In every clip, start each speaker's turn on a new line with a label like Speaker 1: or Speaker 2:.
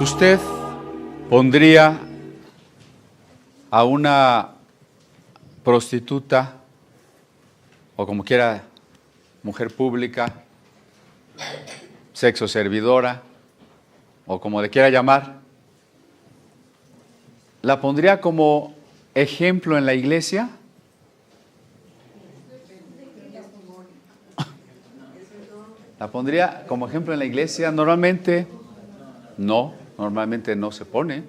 Speaker 1: ¿Usted pondría a una prostituta, o como quiera, mujer pública, sexo servidora, o como le quiera llamar, la pondría como ejemplo en la iglesia? ¿La pondría como ejemplo en la iglesia? Normalmente no se pone.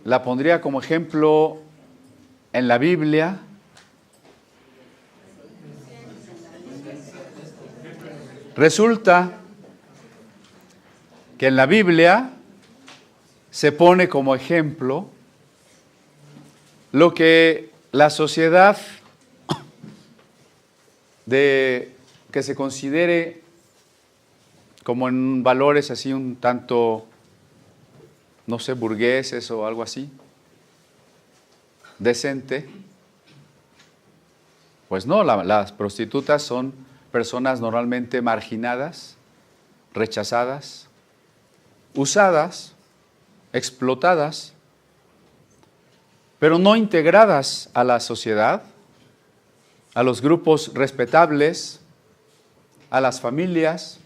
Speaker 1: ¿La pondría como ejemplo en la Biblia? Resulta que en la Biblia se pone como ejemplo lo que la sociedad que se considere como en valores así un tanto, no sé, burgueses o algo así, decente. Pues no, las prostitutas son personas normalmente marginadas, rechazadas, usadas, explotadas, pero no integradas a la sociedad, a los grupos respetables, a las familias.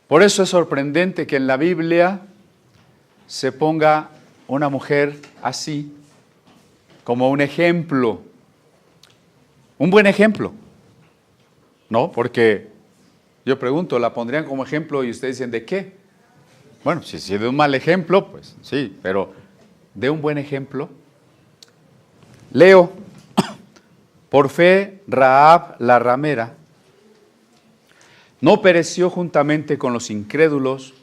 Speaker 1: Por eso es sorprendente que en la Biblia se ponga una mujer así, como un ejemplo, un buen ejemplo, ¿no? Porque yo pregunto, ¿la pondrían como ejemplo? Y ustedes dicen, ¿de qué? Bueno, si de un mal ejemplo, pues sí, pero de un buen ejemplo. Leo, por fe, Rahab la ramera no pereció juntamente con los incrédulos,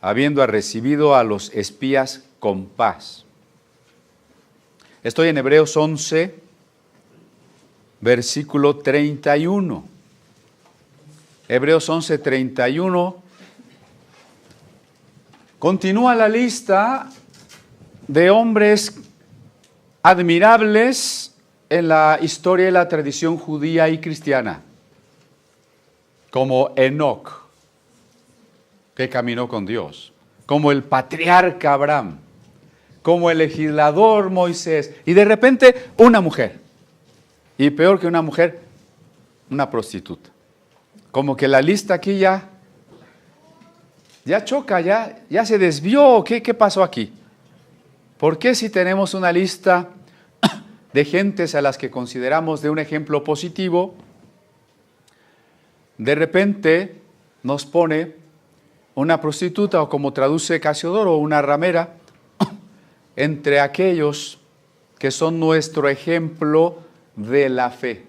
Speaker 1: habiendo recibido a los espías con paz. Estoy en Hebreos 11, versículo 31. Hebreos 11, 31. Continúa la lista de hombres admirables en la historia y la tradición judía y cristiana, como Enoc, que caminó con Dios, como el patriarca Abraham, como el legislador Moisés, y de repente una mujer, y peor que una mujer, una prostituta. Como que la lista aquí ya choca, ya se desvió. ¿Qué pasó aquí? ¿Por qué si tenemos una lista de gentes a las que consideramos de un ejemplo positivo, de repente nos pone una prostituta, o como traduce Casiodoro, una ramera, entre aquellos que son nuestro ejemplo de la fe?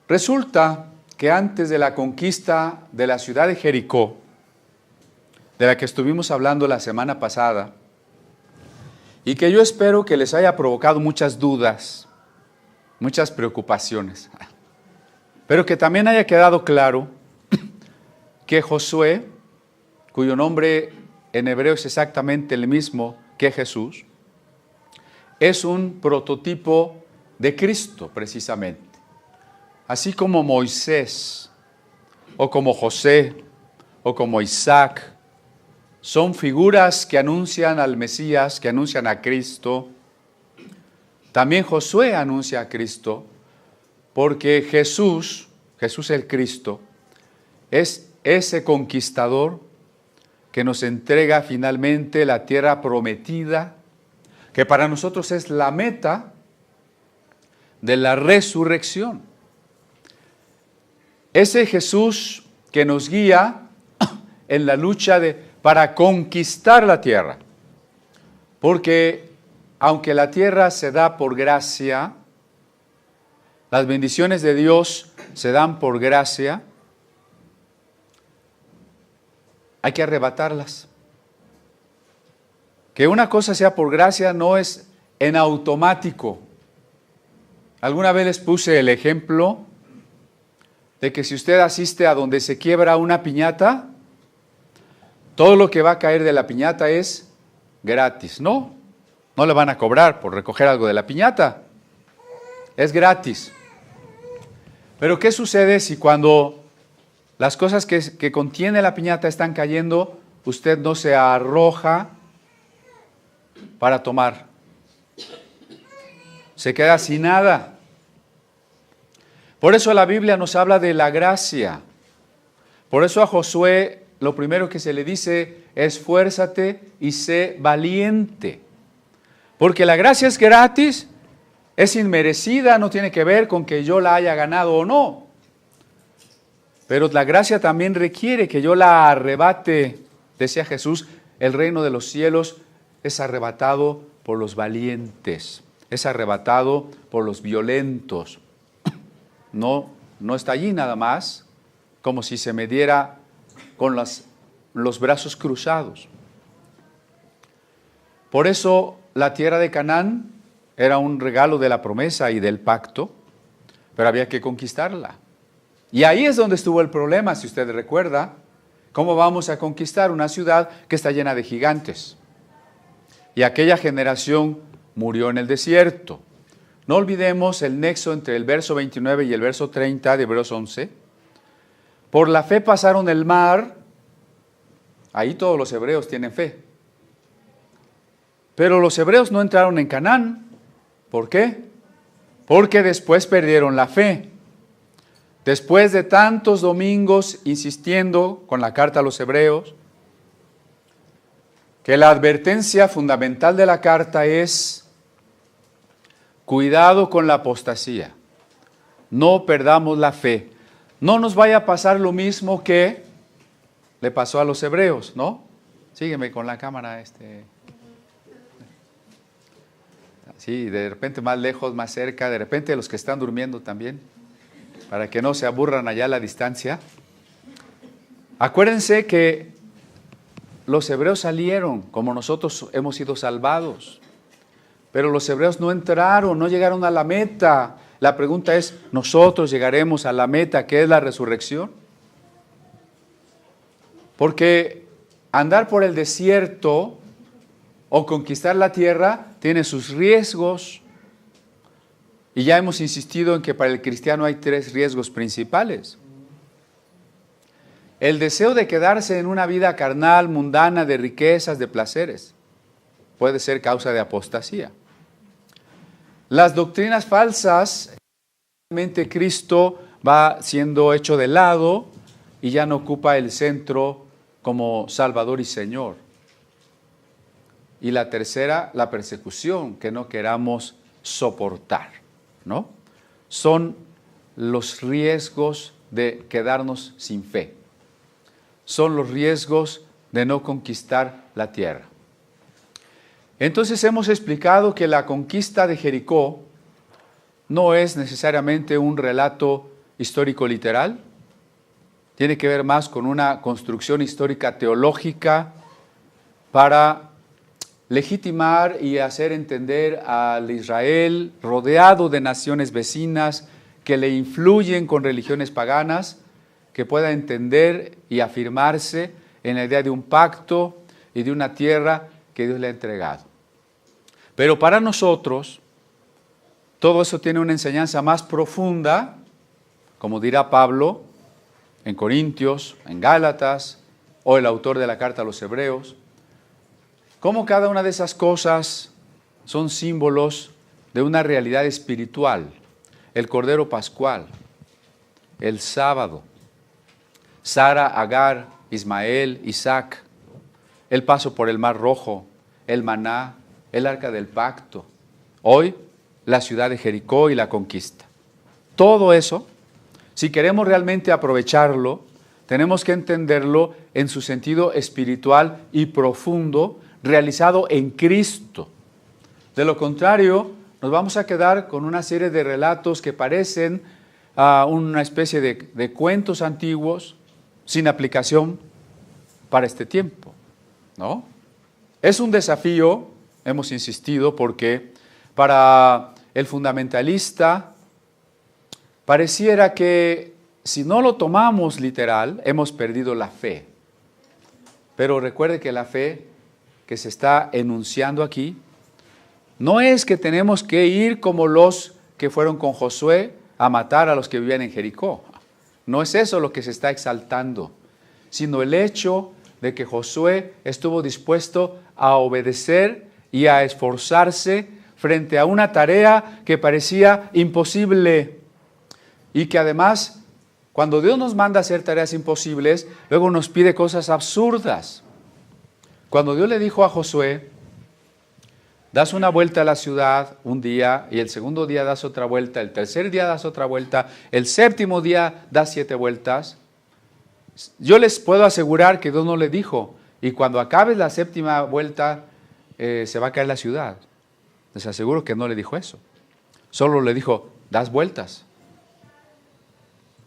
Speaker 1: Resulta que antes de la conquista de la ciudad de Jericó, de la que estuvimos hablando la semana pasada, y que yo espero que les haya provocado muchas dudas, muchas preocupaciones, pero que también haya quedado claro que Josué, cuyo nombre en hebreo es exactamente el mismo que Jesús, es un prototipo de Cristo precisamente. Así como Moisés, o como José, o como Isaac, son figuras que anuncian al Mesías, que anuncian a Cristo. También Josué anuncia a Cristo, porque Jesús el Cristo, es ese conquistador que nos entrega finalmente la tierra prometida, que para nosotros es la meta de la resurrección. Ese Jesús que nos guía en la lucha para conquistar la tierra. Porque aunque la tierra se da por gracia, las bendiciones de Dios se dan por gracia, hay que arrebatarlas. Que una cosa sea por gracia no es en automático. Alguna vez les puse el ejemplo de que si usted asiste a donde se quiebra una piñata, todo lo que va a caer de la piñata es gratis. No le van a cobrar por recoger algo de la piñata. Es gratis. Pero ¿qué sucede si cuando las cosas que contiene la piñata están cayendo, usted no se arroja para tomar. Se queda sin nada. Por eso la Biblia nos habla de la gracia. Por eso a Josué lo primero que se le dice: esfuérzate y sé valiente. Porque la gracia es gratis, es inmerecida, no tiene que ver con que yo la haya ganado o no. Pero la gracia también requiere que yo la arrebate. Decía Jesús, el reino de los cielos es arrebatado por los valientes, es arrebatado por los violentos. No está allí nada más, como si se me diera con los brazos cruzados. Por eso la tierra de Canaán era un regalo de la promesa y del pacto, pero había que conquistarla. Y ahí es donde estuvo el problema, si usted recuerda. ¿Cómo vamos a conquistar una ciudad que está llena de gigantes? Y aquella generación murió en el desierto. No olvidemos el nexo entre el verso 29 y el verso 30 de Hebreos 11. Por la fe pasaron el mar. Ahí todos los hebreos tienen fe. Pero los hebreos no entraron en Canaán. ¿Por qué? Porque después perdieron la fe. Después de tantos domingos insistiendo con la carta a los hebreos, que la advertencia fundamental de la carta es: cuidado con la apostasía, no perdamos la fe, no nos vaya a pasar lo mismo que le pasó a los hebreos, ¿no? Sígueme con la cámara. Sí, de repente más lejos, más cerca, de repente los que están durmiendo también, para que no se aburran allá a la distancia. Acuérdense que los hebreos salieron como nosotros hemos sido salvados, pero los hebreos no entraron, no llegaron a la meta. La pregunta es, ¿nosotros llegaremos a la meta, que es la resurrección? Porque andar por el desierto o conquistar la tierra tiene sus riesgos. Y ya hemos insistido en que para el cristiano hay 3 riesgos principales. El deseo de quedarse en una vida carnal, mundana, de riquezas, de placeres, puede ser causa de apostasía. Las doctrinas falsas, realmente Cristo va siendo hecho de lado y ya no ocupa el centro como Salvador y Señor. Y la tercera, la persecución que no queramos soportar, ¿no? Son los riesgos de quedarnos sin fe. Son los riesgos de no conquistar la tierra. Entonces hemos explicado que la conquista de Jericó no es necesariamente un relato histórico literal. Tiene que ver más con una construcción histórica teológica para legitimar y hacer entender al Israel rodeado de naciones vecinas que le influyen con religiones paganas, que pueda entender y afirmarse en la idea de un pacto y de una tierra que Dios le ha entregado. Pero para nosotros, todo eso tiene una enseñanza más profunda, como dirá Pablo en Corintios, en Gálatas, o el autor de la carta a los Hebreos. Cómo cada una de esas cosas son símbolos de una realidad espiritual. El Cordero Pascual, el sábado, Sara, Agar, Ismael, Isaac, el paso por el Mar Rojo, el maná, el arca del pacto, hoy la ciudad de Jericó y la conquista. Todo eso, si queremos realmente aprovecharlo, tenemos que entenderlo en su sentido espiritual y profundo, realizado en Cristo. De lo contrario, nos vamos a quedar con una serie de relatos que parecen una especie de cuentos antiguos sin aplicación para este tiempo, ¿no? Es un desafío, hemos insistido, porque para el fundamentalista pareciera que si no lo tomamos literal, hemos perdido la fe. Pero recuerde que la fe que se está enunciando aquí no es que tenemos que ir como los que fueron con Josué a matar a los que vivían en Jericó. No es eso lo que se está exaltando, sino el hecho de que Josué estuvo dispuesto a obedecer y a esforzarse frente a una tarea que parecía imposible y que además, cuando Dios nos manda a hacer tareas imposibles, luego nos pide cosas absurdas. Cuando Dios le dijo a Josué, das una vuelta a la ciudad un día, y el segundo día das otra vuelta, el tercer día das otra vuelta, el séptimo día das 7 vueltas, yo les puedo asegurar que Dios no le dijo, y cuando acabes la séptima vuelta, se va a caer la ciudad. Les aseguro que no le dijo eso. Solo le dijo, das vueltas.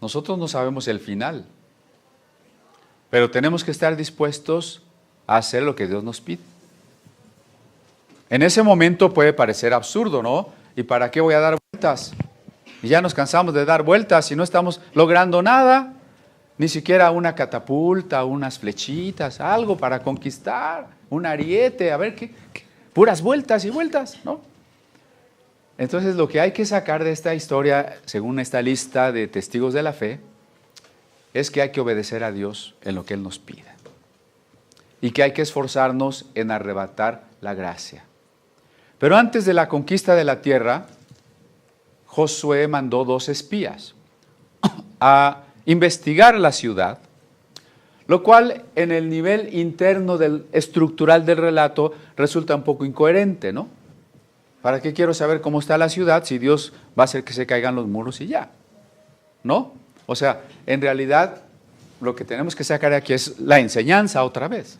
Speaker 1: Nosotros no sabemos el final, pero tenemos que estar dispuestos a hacer lo que Dios nos pide. En ese momento puede parecer absurdo, ¿no? ¿Y para qué voy a dar vueltas? Y ya nos cansamos de dar vueltas y no estamos logrando nada, ni siquiera una catapulta, unas flechitas, algo para conquistar, un ariete, a ver qué, puras vueltas y vueltas, ¿no? Entonces lo que hay que sacar de esta historia, según esta lista de testigos de la fe, es que hay que obedecer a Dios en lo que Él nos pida. Y que hay que esforzarnos en arrebatar la gracia. Pero antes de la conquista de la tierra, Josué mandó 2 espías a investigar la ciudad, lo cual en el nivel interno estructural del relato resulta un poco incoherente, ¿no? ¿Para qué quiero saber cómo está la ciudad si Dios va a hacer que se caigan los muros y ya? ¿No? O sea, en realidad lo que tenemos que sacar aquí es la enseñanza otra vez.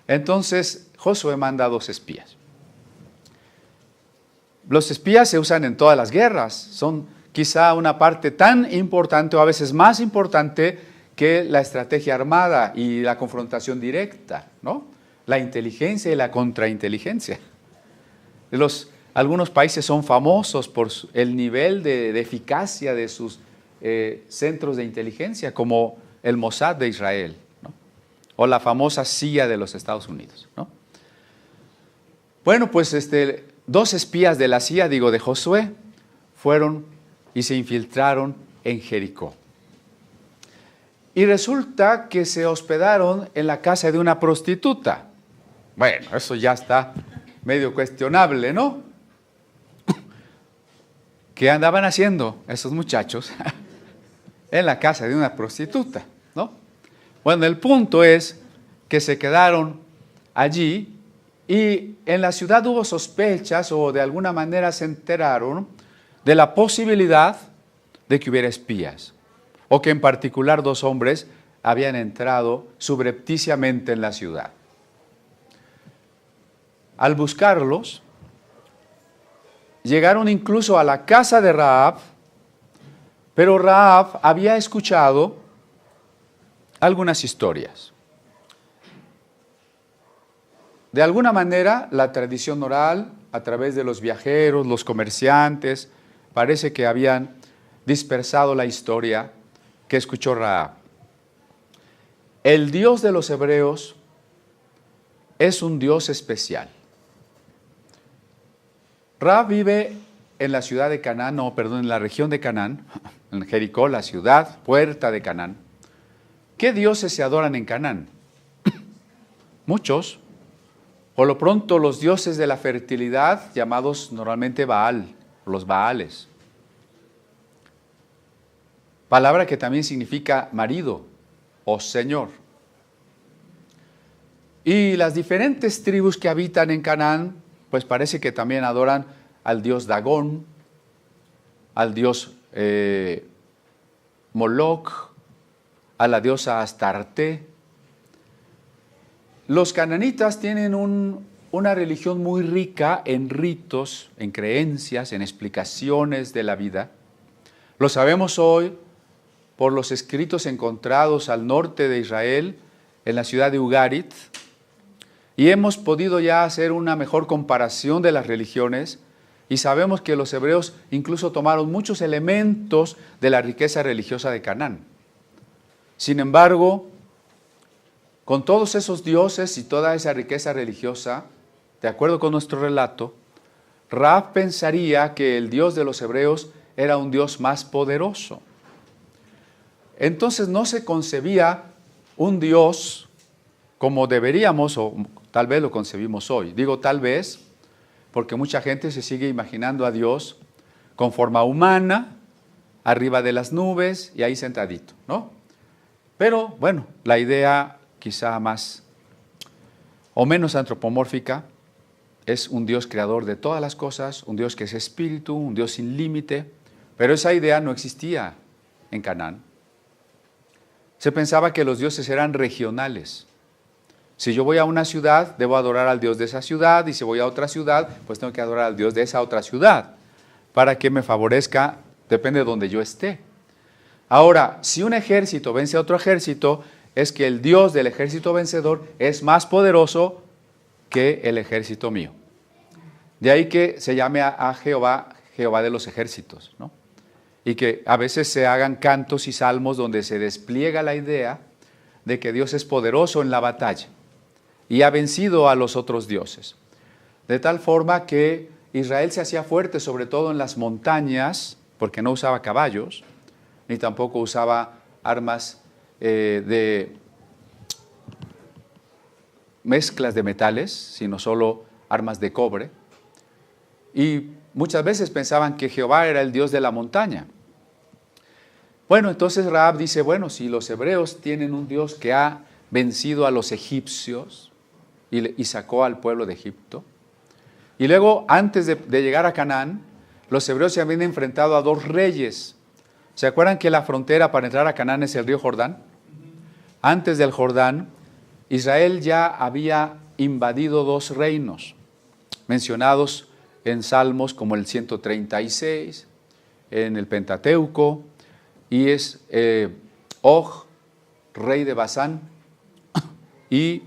Speaker 1: Entonces, Josué manda a 2 espías. Los espías se usan en todas las guerras, son quizá una parte tan importante o a veces más importante que la estrategia armada y la confrontación directa, ¿no? La inteligencia y la contrainteligencia. Algunos países son famosos por el nivel de eficacia de sus centros de inteligencia, como el Mossad de Israel, ¿no? O la famosa CIA de los Estados Unidos, ¿no? Bueno, pues 2 espías de la CIA, de Josué, fueron y se infiltraron en Jericó. Y resulta que se hospedaron en la casa de una prostituta. Bueno, eso ya está medio cuestionable, ¿no? ¿Qué andaban haciendo esos muchachos en la casa de una prostituta, ¿no? Bueno, el punto es que se quedaron allí y en la ciudad hubo sospechas o de alguna manera se enteraron de la posibilidad de que hubiera espías o que en particular 2 hombres habían entrado subrepticiamente en la ciudad. Al buscarlos, llegaron incluso a la casa de Rahab, pero Rahab había escuchado algunas historias. De alguna manera, la tradición oral, a través de los viajeros, los comerciantes, parece que habían dispersado la historia que escuchó Rahab. El Dios de los hebreos es un Dios especial. Rahab vive en la ciudad de Canaán, en la región de Canaán, en Jericó, la ciudad, puerta de Canaán. ¿Qué dioses se adoran en Canaán? Muchos. Por lo pronto, los dioses de la fertilidad, llamados normalmente Baal, los Baales. Palabra que también significa marido o señor. Y las diferentes tribus que habitan en Canaán, pues parece que también adoran al dios Dagón, al dios Moloch, a la diosa Astarte. Los cananitas tienen una religión muy rica en ritos, en creencias, en explicaciones de la vida. Lo sabemos hoy por los escritos encontrados al norte de Israel, en la ciudad de Ugarit, y hemos podido ya hacer una mejor comparación de las religiones y sabemos que los hebreos incluso tomaron muchos elementos de la riqueza religiosa de Canaán. Sin embargo, con todos esos dioses y toda esa riqueza religiosa, de acuerdo con nuestro relato, Rahab pensaría que el Dios de los hebreos era un Dios más poderoso. Entonces no se concebía un Dios como deberíamos, o tal vez lo concebimos hoy. Digo tal vez, porque mucha gente se sigue imaginando a Dios con forma humana, arriba de las nubes y ahí sentadito, ¿no? Pero bueno, la idea quizá más o menos antropomórfica es un Dios creador de todas las cosas, un Dios que es espíritu, un Dios sin límite, pero esa idea no existía en Canaán. Se pensaba que los dioses eran regionales. Si yo voy a una ciudad, debo adorar al Dios de esa ciudad, y si voy a otra ciudad, pues tengo que adorar al Dios de esa otra ciudad, para que me favorezca, depende de donde yo esté. Ahora, si un ejército vence a otro ejército, es que el Dios del ejército vencedor es más poderoso que el ejército mío. De ahí que se llame a Jehová, Jehová de los ejércitos, ¿no? Y que a veces se hagan cantos y salmos donde se despliega la idea de que Dios es poderoso en la batalla y ha vencido a los otros dioses. De tal forma que Israel se hacía fuerte, sobre todo en las montañas, porque no usaba caballos, ni tampoco usaba armas de mezclas de metales, sino solo armas de cobre. Y muchas veces pensaban que Jehová era el Dios de la montaña. Bueno, entonces Rahab dice, bueno, si los hebreos tienen un Dios que ha vencido a los egipcios y sacó al pueblo de Egipto, y luego antes de llegar a Canaán, los hebreos se habían enfrentado a dos reyes. ¿Se acuerdan que la frontera para entrar a Canaán es el río Jordán? Antes del Jordán, Israel ya había invadido dos reinos, mencionados en Salmos como el 136, en el Pentateuco, y es Og, rey de Basán, y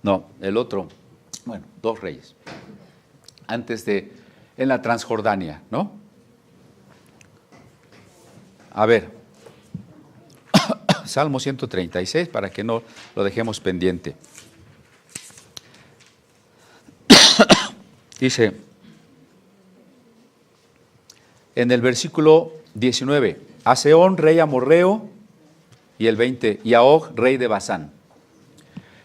Speaker 1: no, el otro, bueno, dos reyes, en la Transjordania, ¿no? A ver, Salmo 136, para que no lo dejemos pendiente. Dice, en el versículo 19, a Sehón, rey amorreo, y el 20, y a Og, rey de Basán.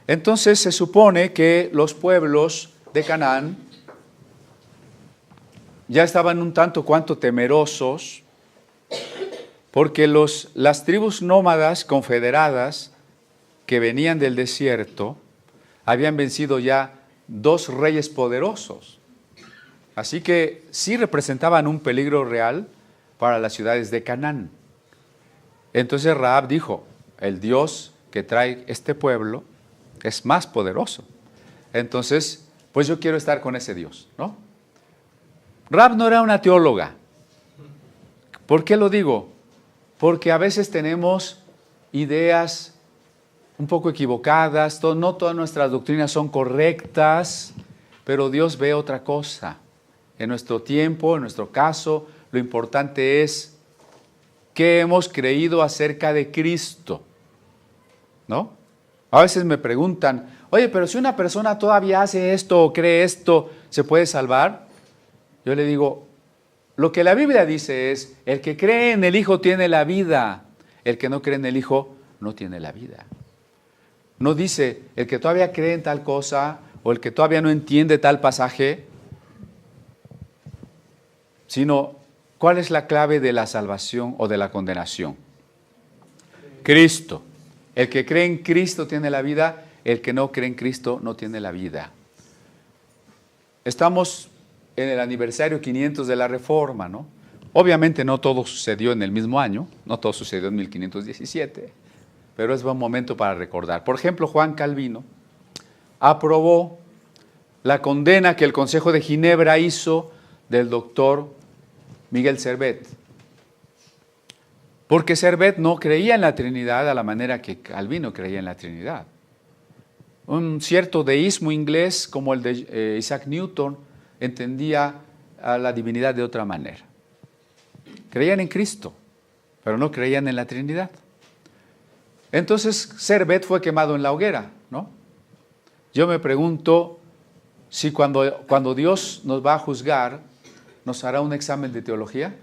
Speaker 1: Entonces se supone que los pueblos de Canaán ya estaban un tanto cuanto temerosos, porque las tribus nómadas confederadas que venían del desierto habían vencido ya dos reyes poderosos. Así que sí representaban un peligro real para las ciudades de Canaán. Entonces Rahab dijo, el Dios que trae este pueblo es más poderoso. Entonces, pues yo quiero estar con ese Dios, ¿no? Rahab no era una teóloga. ¿Por qué lo digo? Porque a veces tenemos ideas un poco equivocadas, no todas nuestras doctrinas son correctas, pero Dios ve otra cosa. En nuestro tiempo, en nuestro caso, lo importante es qué hemos creído acerca de Cristo, ¿no? A veces me preguntan, oye, pero si una persona todavía hace esto o cree esto, ¿se puede salvar? Yo le digo, lo que la Biblia dice es, el que cree en el Hijo tiene la vida, el que no cree en el Hijo no tiene la vida. No dice, el que todavía cree en tal cosa o el que todavía no entiende tal pasaje, sino, ¿cuál es la clave de la salvación o de la condenación? Cristo. El que cree en Cristo tiene la vida, el que no cree en Cristo no tiene la vida. Estamos en el aniversario 500 de la Reforma, ¿no? Obviamente no todo sucedió en el mismo año, no todo sucedió en 1517, pero es buen momento para recordar. Por ejemplo, Juan Calvino aprobó la condena que el Consejo de Ginebra hizo del doctor Miguel Servet, porque Servet no creía en la Trinidad a la manera que Calvino creía en la Trinidad. Un cierto deísmo inglés como el de Isaac Newton entendía a la divinidad de otra manera. Creían en Cristo, pero no creían en la Trinidad. Entonces Servet fue quemado en la hoguera, ¿no? Yo me pregunto si cuando Dios nos va a juzgar, nos hará un examen de teología.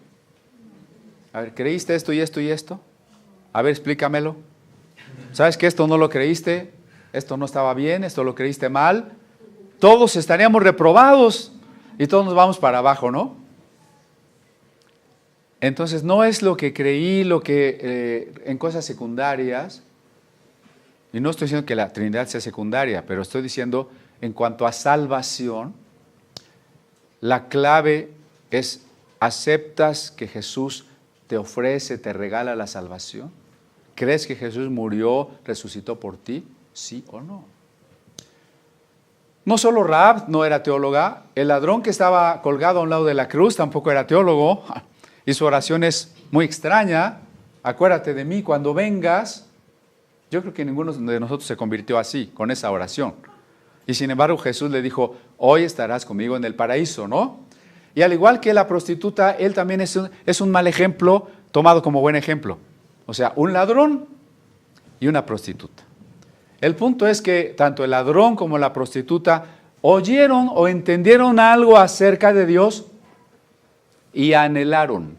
Speaker 1: A ver, ¿creíste esto y esto y esto? A ver, explícamelo. ¿Sabes que esto no lo creíste? Esto no estaba bien, esto lo creíste mal. Todos estaríamos reprobados y todos nos vamos para abajo, ¿no? Entonces no es lo que creí, lo que en cosas secundarias, y no estoy diciendo que la Trinidad sea secundaria, pero estoy diciendo en cuanto a salvación, la clave es: ¿aceptas que Jesús te ofrece, te regala la salvación? ¿Crees que Jesús murió, resucitó por ti? ¿Sí o no? No solo Rahab no era teóloga, el ladrón que estaba colgado a un lado de la cruz tampoco era teólogo, y su oración es muy extraña: acuérdate de mí cuando vengas. Yo creo que ninguno de nosotros se convirtió así, con esa oración. Y sin embargo Jesús le dijo: hoy estarás conmigo en el paraíso, ¿no? Y al igual que la prostituta, él también es un mal ejemplo tomado como buen ejemplo. O sea, un ladrón y una prostituta. El punto es que tanto el ladrón como la prostituta oyeron o entendieron algo acerca de Dios y anhelaron.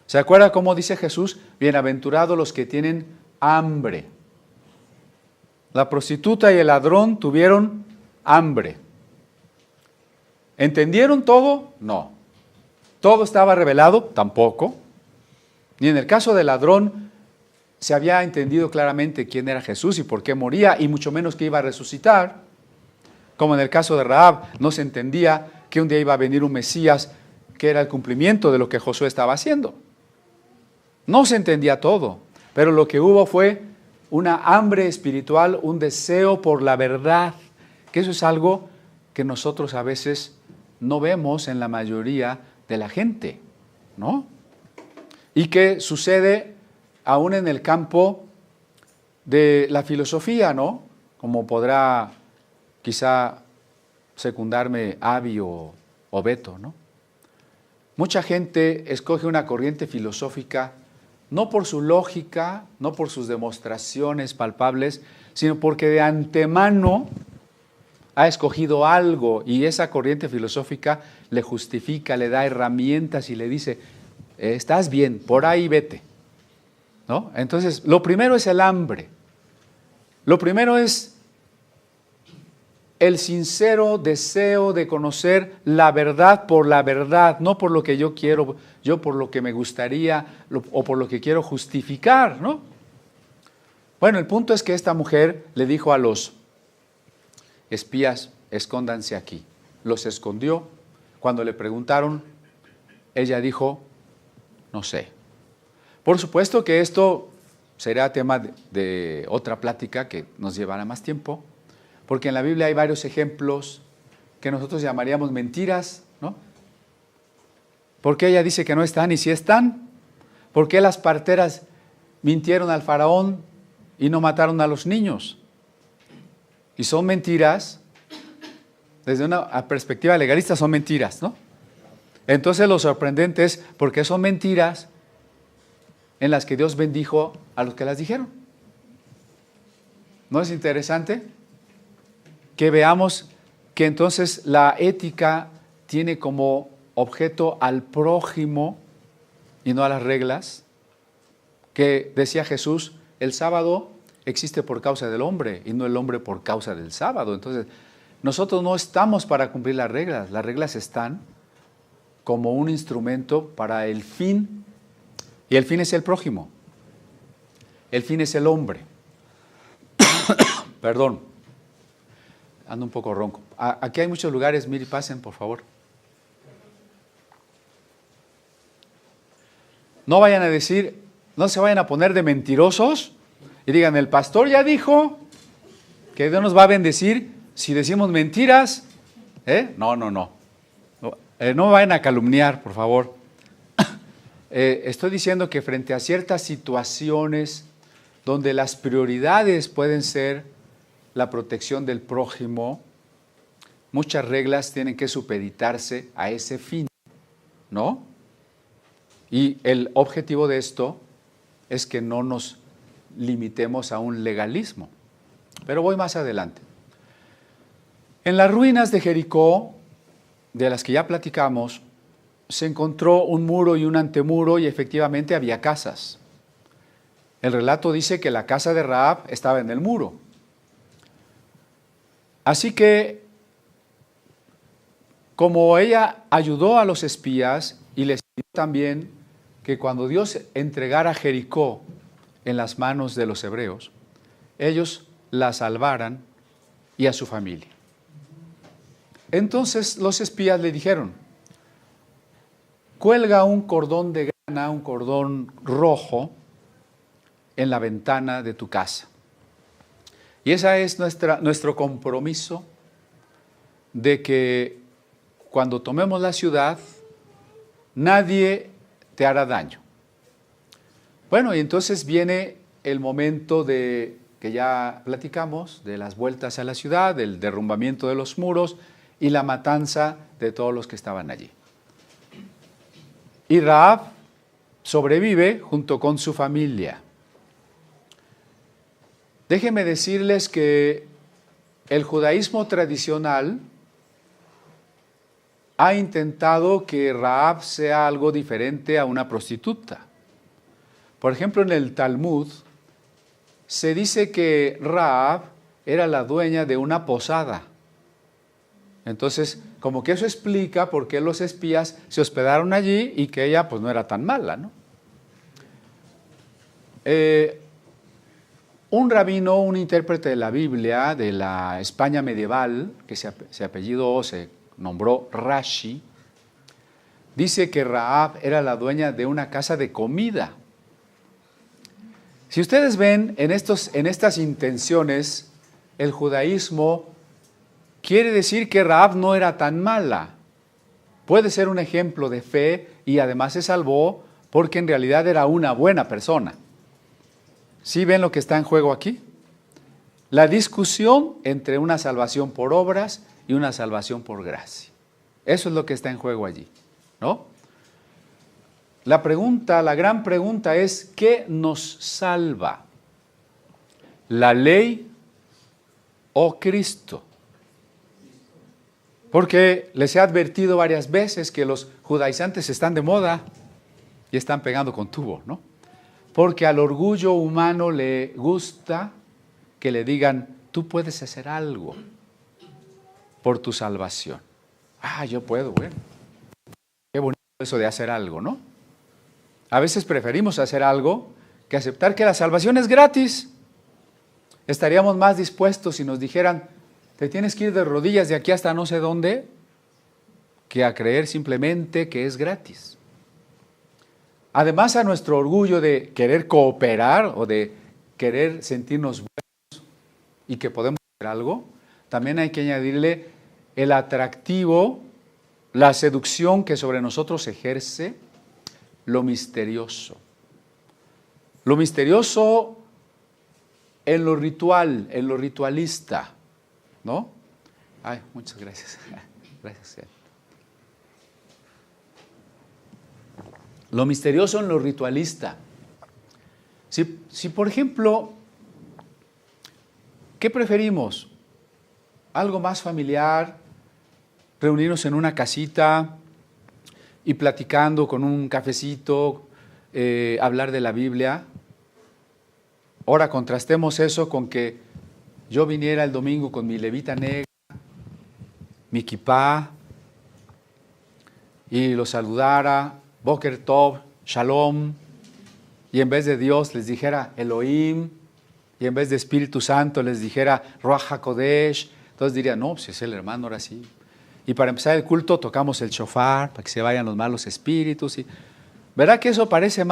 Speaker 1: ¿Se acuerda cómo dice Jesús? Bienaventurados los que tienen hambre. La prostituta y el ladrón tuvieron hambre. ¿Entendieron todo? No. ¿Todo estaba revelado? Tampoco. Ni en el caso del ladrón se había entendido claramente quién era Jesús y por qué moría, y mucho menos que iba a resucitar. Como en el caso de Rahab, no se entendía que un día iba a venir un Mesías, que era el cumplimiento de lo que Josué estaba haciendo. No se entendía todo, pero lo que hubo fue una hambre espiritual, un deseo por la verdad, que eso es algo que nosotros a veces no vemos en la mayoría de la gente, ¿no? Y que sucede aún en el campo de la filosofía, ¿no? Como podrá quizá secundarme Avi o Beto, ¿no? Mucha gente escoge una corriente filosófica no por su lógica, no por sus demostraciones palpables, sino porque de antemano ha escogido algo, y esa corriente filosófica le justifica, le da herramientas y le dice: estás bien, por ahí vete, ¿no? Entonces, lo primero es el hambre. Lo primero es el sincero deseo de conocer la verdad por la verdad, no por lo que yo quiero, yo por lo que me gustaría o por lo que quiero justificar, ¿no? Bueno, el punto es que esta mujer le dijo a los espías: escóndanse aquí. Los escondió. Cuando le preguntaron, ella dijo: no sé. Por supuesto que esto será tema de otra plática que nos llevará más tiempo, porque en la Biblia hay varios ejemplos que nosotros llamaríamos mentiras, ¿no? ¿Por qué ella dice que no están y sí están? ¿Por qué las parteras mintieron al faraón y no mataron a los niños? Y son mentiras, desde una perspectiva legalista son mentiras, ¿no? Entonces lo sorprendente es por qué son mentiras en las que Dios bendijo a los que las dijeron. ¿No es interesante? Que veamos que entonces la ética tiene como objeto al prójimo y no a las reglas, que decía Jesús: el sábado existe por causa del hombre y no el hombre por causa del sábado. Entonces, nosotros no estamos para cumplir las reglas están como un instrumento para el fin, y el fin es el prójimo, el fin es el hombre. Perdón, ando un poco ronco. Aquí hay muchos lugares, mire, pasen por favor. No vayan a decir, no se vayan a poner de mentirosos y digan: el pastor ya dijo que Dios nos va a bendecir si decimos mentiras. No me vayan a calumniar, por favor. Estoy diciendo que frente a ciertas situaciones donde las prioridades pueden ser la protección del prójimo, muchas reglas tienen que supeditarse a ese fin, ¿no? Y el objetivo de esto es que no nos limitemos a un legalismo. Pero voy más adelante. En las ruinas de Jericó, de las que ya platicamos, se encontró un muro y un antemuro y efectivamente había casas. El relato dice que la casa de Rahab estaba en el muro. Así que, como ella ayudó a los espías y les pidió también que cuando Dios entregara Jericó en las manos de los hebreos, ellos la salvaran y a su familia. Entonces los espías le dijeron: cuelga un cordón de grana, un cordón rojo, en la ventana de tu casa. Y ese es nuestro compromiso de que cuando tomemos la ciudad, nadie te hará daño. Bueno, y entonces viene el momento que ya platicamos, de las vueltas a la ciudad, del derrumbamiento de los muros y la matanza de todos los que estaban allí. Y Rahab sobrevive junto con su familia. Déjenme decirles que el judaísmo tradicional ha intentado que Rahab sea algo diferente a una prostituta. Por ejemplo, en el Talmud se dice que Rahab era la dueña de una posada. Entonces, como que eso explica por qué los espías se hospedaron allí y que ella pues no era tan mala, ¿no? Un rabino, un intérprete de la Biblia de la España medieval, que se apellidó, se nombró Rashi, dice que Rahab era la dueña de una casa de comida. Si ustedes ven en estas intenciones, el judaísmo quiere decir que Rahab no era tan mala. Puede ser un ejemplo de fe y además se salvó porque en realidad era una buena persona. ¿Sí ven lo que está en juego aquí? La discusión entre una salvación por obras y una salvación por gracia. Eso es lo que está en juego allí, ¿no? La gran pregunta es: ¿qué nos salva? ¿La ley o Cristo? Porque les he advertido varias veces que los judaizantes están de moda y están pegando con tubo, ¿no? Porque al orgullo humano le gusta que le digan: tú puedes hacer algo por tu salvación. Yo puedo, bueno. Qué bonito eso de hacer algo, ¿no? A veces preferimos hacer algo que aceptar que la salvación es gratis. Estaríamos más dispuestos si nos dijeran: te tienes que ir de rodillas de aquí hasta no sé dónde, que a creer simplemente que es gratis. Además, a nuestro orgullo de querer cooperar o de querer sentirnos buenos y que podemos hacer algo, también hay que añadirle el atractivo, la seducción que sobre nosotros ejerce lo misterioso. Lo misterioso en lo ritual, en lo ritualista, ¿no? Muchas gracias. Gracias. Lo misterioso en lo ritualista. Si por ejemplo, ¿qué preferimos? ¿Algo más familiar? ¿Reunirnos en una casita y platicando con un cafecito, hablar de la Biblia? Ahora contrastemos eso con que yo viniera el domingo con mi levita negra, mi kipá, y los saludara, Boker Tov, Shalom, y en vez de Dios les dijera Elohim, y en vez de Espíritu Santo les dijera Ruach HaKodesh. Entonces dirían: no, pues es el hermano, ahora sí. Y para empezar el culto tocamos el shofar para que se vayan los malos espíritus. ¿Verdad que eso parece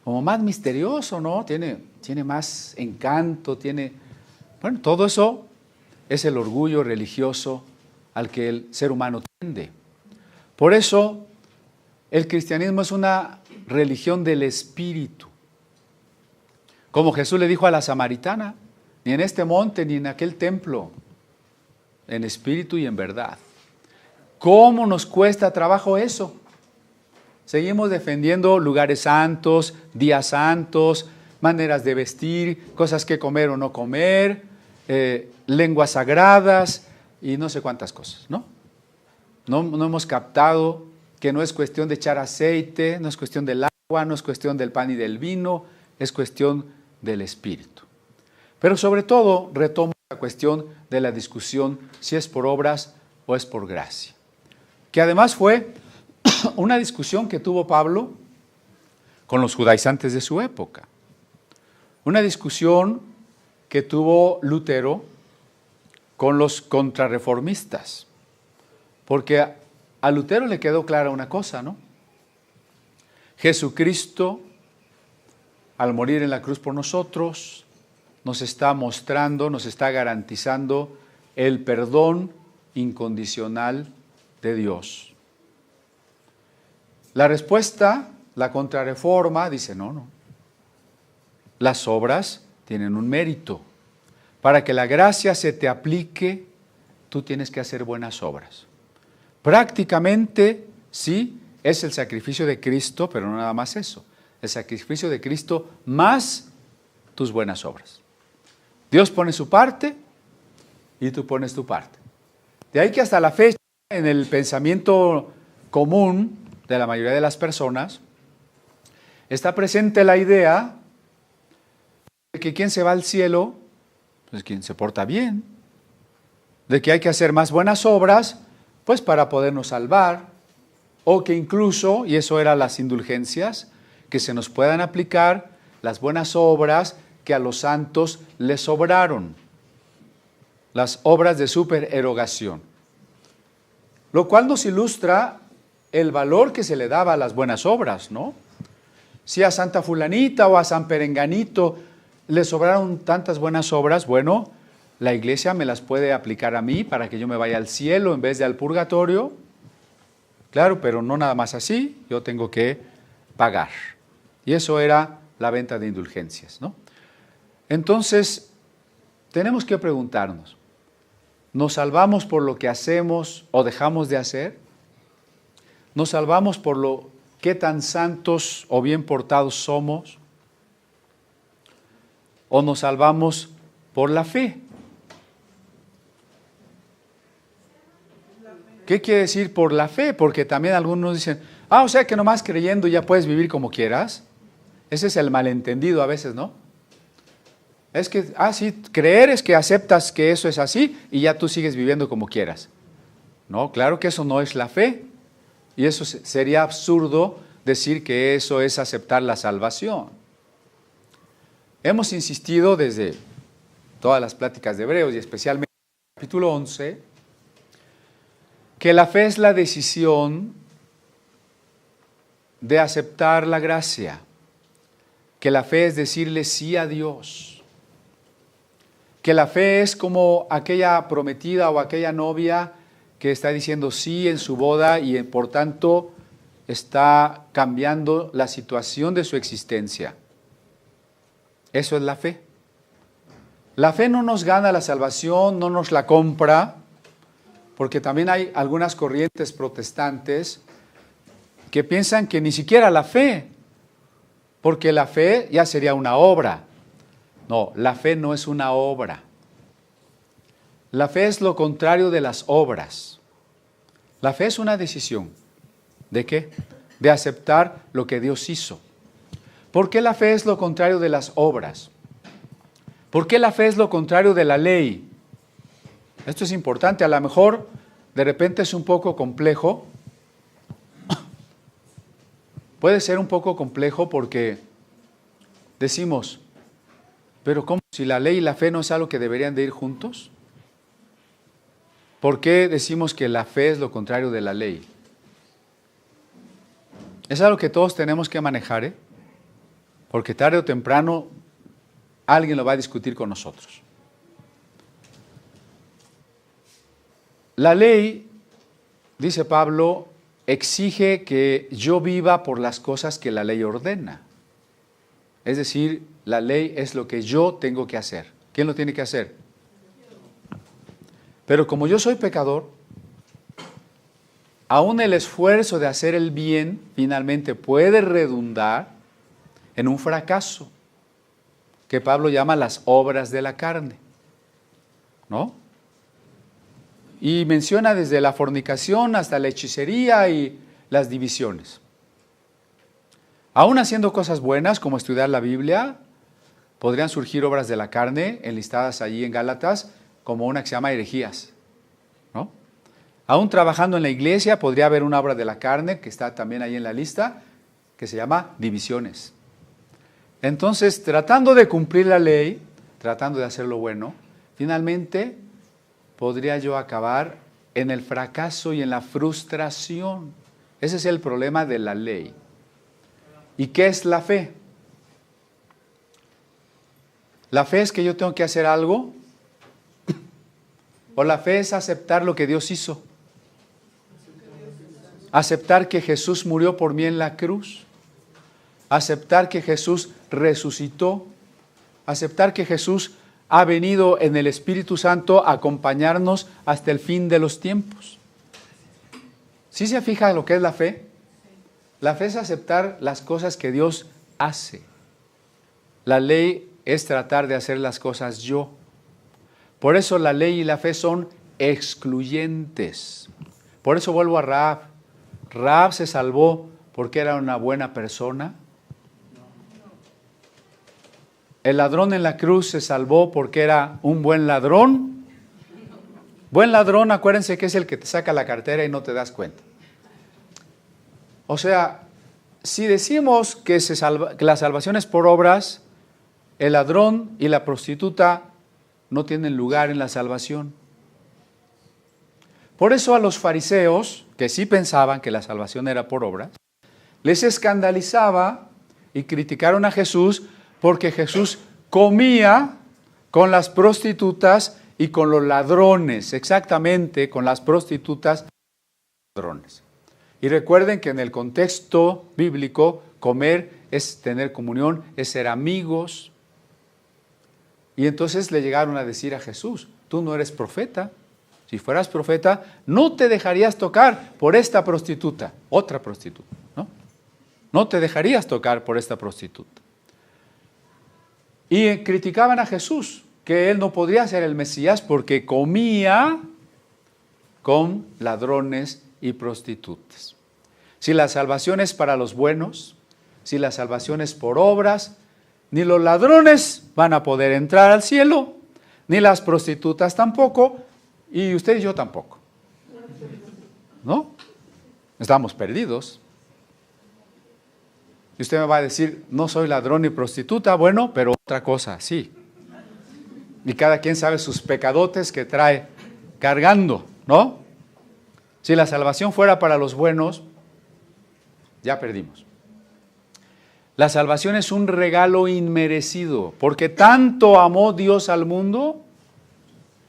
Speaker 1: como más misterioso, ¿no? Tiene más encanto, bueno, todo eso es el orgullo religioso al que el ser humano tiende. Por eso, el cristianismo es una religión del espíritu. Como Jesús le dijo a la samaritana: ni en este monte ni en aquel templo, en espíritu y en verdad. ¿Cómo nos cuesta trabajo eso? Seguimos defendiendo lugares santos, días santos, maneras de vestir, cosas que comer o no comer, lenguas sagradas y no sé cuántas cosas, ¿no? No hemos captado que no es cuestión de echar aceite, no es cuestión del agua, no es cuestión del pan y del vino, es cuestión del Espíritu. Pero sobre todo retomo la cuestión de la discusión si es por obras o es por gracia, que además fue una discusión que tuvo Pablo con los judaizantes de su época, una discusión que tuvo Lutero con los contrarreformistas, porque a Lutero le quedó clara una cosa, ¿no? Jesucristo, al morir en la cruz por nosotros, nos está mostrando, nos está garantizando el perdón incondicional de Dios. La respuesta, la contrarreforma, dice no. Las obras tienen un mérito. Para que la gracia se te aplique, tú tienes que hacer buenas obras. Prácticamente, sí, es el sacrificio de Cristo, pero no nada más eso. El sacrificio de Cristo más tus buenas obras. Dios pone su parte y tú pones tu parte. De ahí que hasta la fecha, en el pensamiento común de la mayoría de las personas, está presente la idea de que quien se va al cielo, pues quien se porta bien, de que hay que hacer más buenas obras, pues para podernos salvar, o que incluso, y eso eran las indulgencias, que se nos puedan aplicar las buenas obras que a los santos les sobraron, las obras de supererogación, lo cual nos ilustra el valor que se le daba a las buenas obras, ¿no? Si a Santa Fulanita o a San Perenganito le sobraron tantas buenas obras, bueno, la iglesia me las puede aplicar a mí para que yo me vaya al cielo en vez de al purgatorio. Claro, pero no nada más así, yo tengo que pagar. Y eso era la venta de indulgencias, ¿no? Entonces, tenemos que preguntarnos, ¿nos salvamos por lo que hacemos o dejamos de hacer? ¿Nos salvamos por lo que tan santos o bien portados somos? ¿O nos salvamos por la fe? ¿Qué quiere decir por la fe? Porque también algunos dicen, o sea que nomás creyendo ya puedes vivir como quieras. Ese es el malentendido a veces, ¿no? Es que, sí, creer es que aceptas que eso es así y ya tú sigues viviendo como quieras. No, claro que eso no es la fe. Y eso sería absurdo decir que eso es aceptar la salvación. Hemos insistido desde todas las pláticas de Hebreos y especialmente en el capítulo 11, que la fe es la decisión de aceptar la gracia, que la fe es decirle sí a Dios, que la fe es como aquella prometida o aquella novia que está diciendo sí en su boda y por tanto está cambiando la situación de su existencia. Eso es la fe. La fe no nos gana la salvación, no nos la compra, porque también hay algunas corrientes protestantes que piensan que ni siquiera la fe, porque la fe ya sería una obra. No, la fe no es una obra. La fe es lo contrario de las obras. La fe es una decisión. ¿De qué? De aceptar lo que Dios hizo. ¿Por qué la fe es lo contrario de las obras? ¿Por qué la fe es lo contrario de la ley? Esto es importante, a lo mejor de repente es un poco complejo. Puede ser un poco complejo porque decimos, pero ¿cómo? Si la ley y la fe no es algo que deberían de ir juntos. ¿Por qué decimos que la fe es lo contrario de la ley? Es algo que todos tenemos que manejar, ¿eh? Porque tarde o temprano alguien lo va a discutir con nosotros. La ley, dice Pablo, exige que yo viva por las cosas que la ley ordena. Es decir, la ley es lo que yo tengo que hacer. ¿Quién lo tiene que hacer? Pero como yo soy pecador, aún el esfuerzo de hacer el bien finalmente puede redundar en un fracaso, que Pablo llama las obras de la carne, ¿no? Y menciona desde la fornicación hasta la hechicería y las divisiones. Aún haciendo cosas buenas como estudiar la Biblia, podrían surgir obras de la carne enlistadas allí en Gálatas como una que se llama herejías, ¿no? Aún trabajando en la iglesia podría haber una obra de la carne que está también ahí en la lista que se llama divisiones. Entonces, tratando de cumplir la ley, tratando de hacer lo bueno, finalmente podría yo acabar en el fracaso y en la frustración. Ese es el problema de la ley. ¿Y qué es la fe? ¿La fe es que yo tengo que hacer algo? ¿O la fe es aceptar lo que Dios hizo? Aceptar que Jesús murió por mí en la cruz. Aceptar que Jesús resucitó. Aceptar que Jesús ha venido en el Espíritu Santo a acompañarnos hasta el fin de los tiempos. ¿Sí se fija lo que es la fe? La fe es aceptar las cosas que Dios hace. La ley es tratar de hacer las cosas yo. Por eso la ley y la fe son excluyentes. Por eso vuelvo a Rahab. ¿Rahab se salvó porque era una buena persona? ¿El ladrón en la cruz se salvó porque era un buen ladrón? Buen ladrón, acuérdense que es el que te saca la cartera y no te das cuenta. O sea, si decimos que la salvación es por obras, el ladrón y la prostituta no tienen lugar en la salvación. Por eso a los fariseos, que sí pensaban que la salvación era por obras, les escandalizaba y criticaron a Jesús porque Jesús comía con las prostitutas y con los ladrones, exactamente con las prostitutas y los ladrones. Y recuerden que en el contexto bíblico, comer es tener comunión, es ser amigos. Y entonces le llegaron a decir a Jesús, tú no eres profeta. Si fueras profeta, no te dejarías tocar por esta prostituta, otra prostituta, ¿no? No te dejarías tocar por esta prostituta. Y criticaban a Jesús, que él no podría ser el Mesías porque comía con ladrones y prostitutas. Si la salvación es para los buenos, si la salvación es por obras, ni los ladrones van a poder entrar al cielo, ni las prostitutas tampoco, y usted y yo tampoco. ¿No? Estamos perdidos. Y usted me va a decir, no soy ladrón ni prostituta, bueno, pero otra cosa, sí. Y cada quien sabe sus pecadotes que trae cargando, ¿no? Si la salvación fuera para los buenos, ya perdimos. La salvación es un regalo inmerecido, porque tanto amó Dios al mundo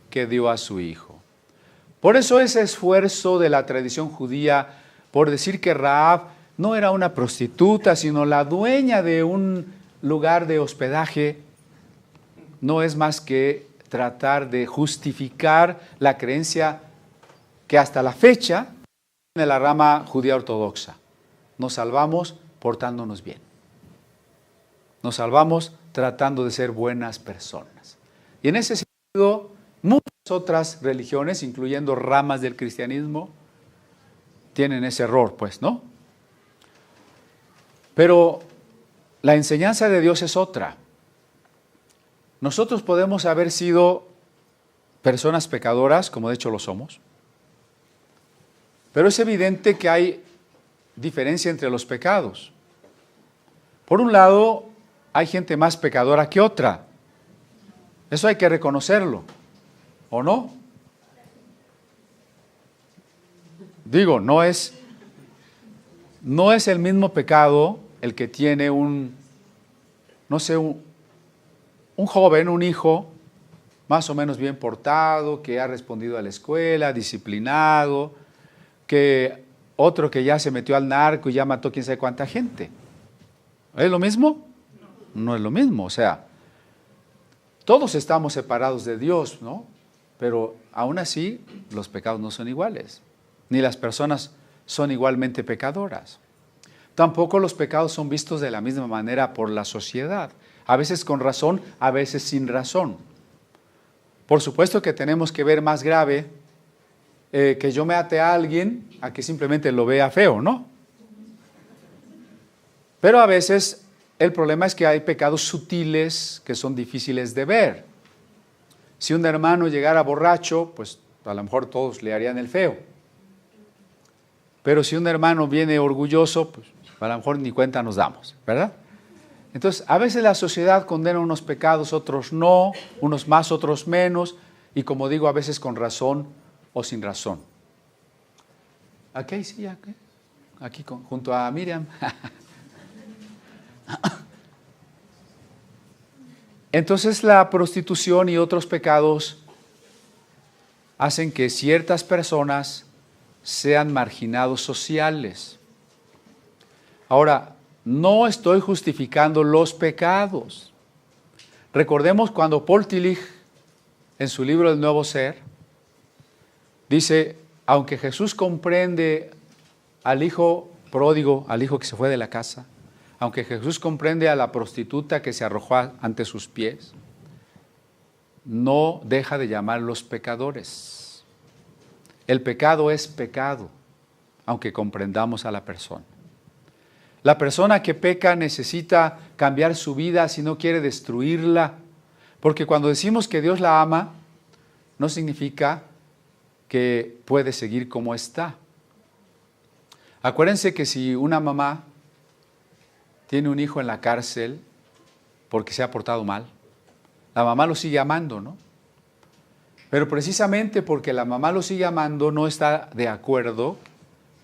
Speaker 1: que dio a su Hijo. Por eso ese esfuerzo de la tradición judía por decir que Rahab no era una prostituta, sino la dueña de un lugar de hospedaje, no es más que tratar de justificar la creencia que hasta la fecha en la rama judía ortodoxa. Nos salvamos portándonos bien. Nos salvamos tratando de ser buenas personas. Y en ese sentido, muchas otras religiones, incluyendo ramas del cristianismo, tienen ese error, pues, ¿no? Pero la enseñanza de Dios es otra. Nosotros podemos haber sido personas pecadoras, como de hecho lo somos, pero es evidente que hay diferencia entre los pecados. Por un lado, hay gente más pecadora que otra. Eso hay que reconocerlo, ¿o no? Digo, no es el mismo pecado el que tiene un joven, un hijo, más o menos bien portado, que ha respondido a la escuela, disciplinado, que otro que ya se metió al narco y ya mató quién sabe cuánta gente. ¿Es lo mismo? No es lo mismo, o sea, todos estamos separados de Dios, ¿no? Pero aún así, los pecados no son iguales, ni las personas son igualmente pecadoras. Tampoco los pecados son vistos de la misma manera por la sociedad, a veces con razón, a veces sin razón. Por supuesto que tenemos que ver más grave que yo me ate a alguien a que simplemente lo vea feo, ¿no? Pero a veces el problema es que hay pecados sutiles que son difíciles de ver. Si un hermano llegara borracho, pues a lo mejor todos le harían el feo. Pero si un hermano viene orgulloso, pues a lo mejor ni cuenta nos damos, ¿verdad? Entonces, a veces la sociedad condena unos pecados, otros no, unos más, otros menos, y como digo, a veces con razón o sin razón. Aquí, sí, aquí junto a Miriam. Entonces, la prostitución y otros pecados hacen que ciertas personas sean marginados sociales. Ahora, no estoy justificando los pecados. Recordemos cuando Paul Tillich, en su libro El Nuevo Ser, dice, aunque Jesús comprende al hijo pródigo, al hijo que se fue de la casa, aunque Jesús comprende a la prostituta que se arrojó ante sus pies, no deja de llamarlos pecadores. El pecado es pecado, aunque comprendamos a la persona. La persona que peca necesita cambiar su vida si no quiere destruirla, porque cuando decimos que Dios la ama, no significa que puede seguir como está. Acuérdense que si una mamá tiene un hijo en la cárcel porque se ha portado mal, la mamá lo sigue amando, ¿no? Pero precisamente porque la mamá lo sigue amando, no está de acuerdo,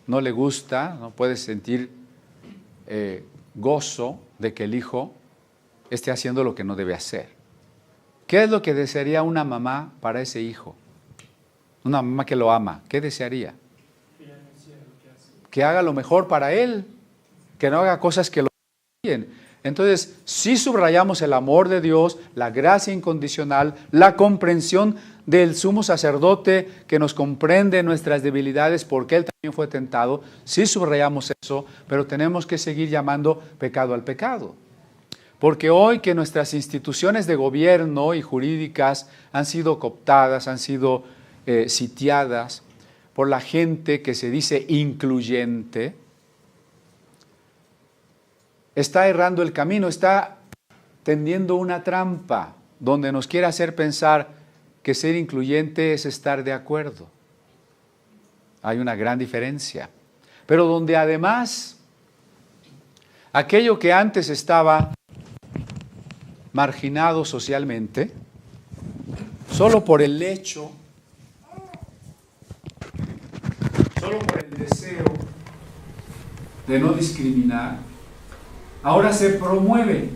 Speaker 1: no le gusta, no puede sentir gozo de que el hijo esté haciendo lo que no debe hacer. ¿Qué es lo que desearía una mamá para ese hijo? Una mamá que lo ama, ¿qué desearía? Que haga lo mejor para él, que no haga cosas que lo bien. Entonces, si subrayamos el amor de Dios, la gracia incondicional, la comprensión del sumo sacerdote que nos comprende nuestras debilidades porque él también fue tentado, sí subrayamos eso, pero tenemos que seguir llamando pecado al pecado. Porque hoy que nuestras instituciones de gobierno y jurídicas han sido cooptadas, han sido sitiadas por la gente que se dice incluyente, está errando el camino, está tendiendo una trampa donde nos quiere hacer pensar que ser incluyente es estar de acuerdo. Hay una gran diferencia. Pero donde además aquello que antes estaba marginado socialmente, solo por el hecho, solo por el deseo de no discriminar, ahora se promueve.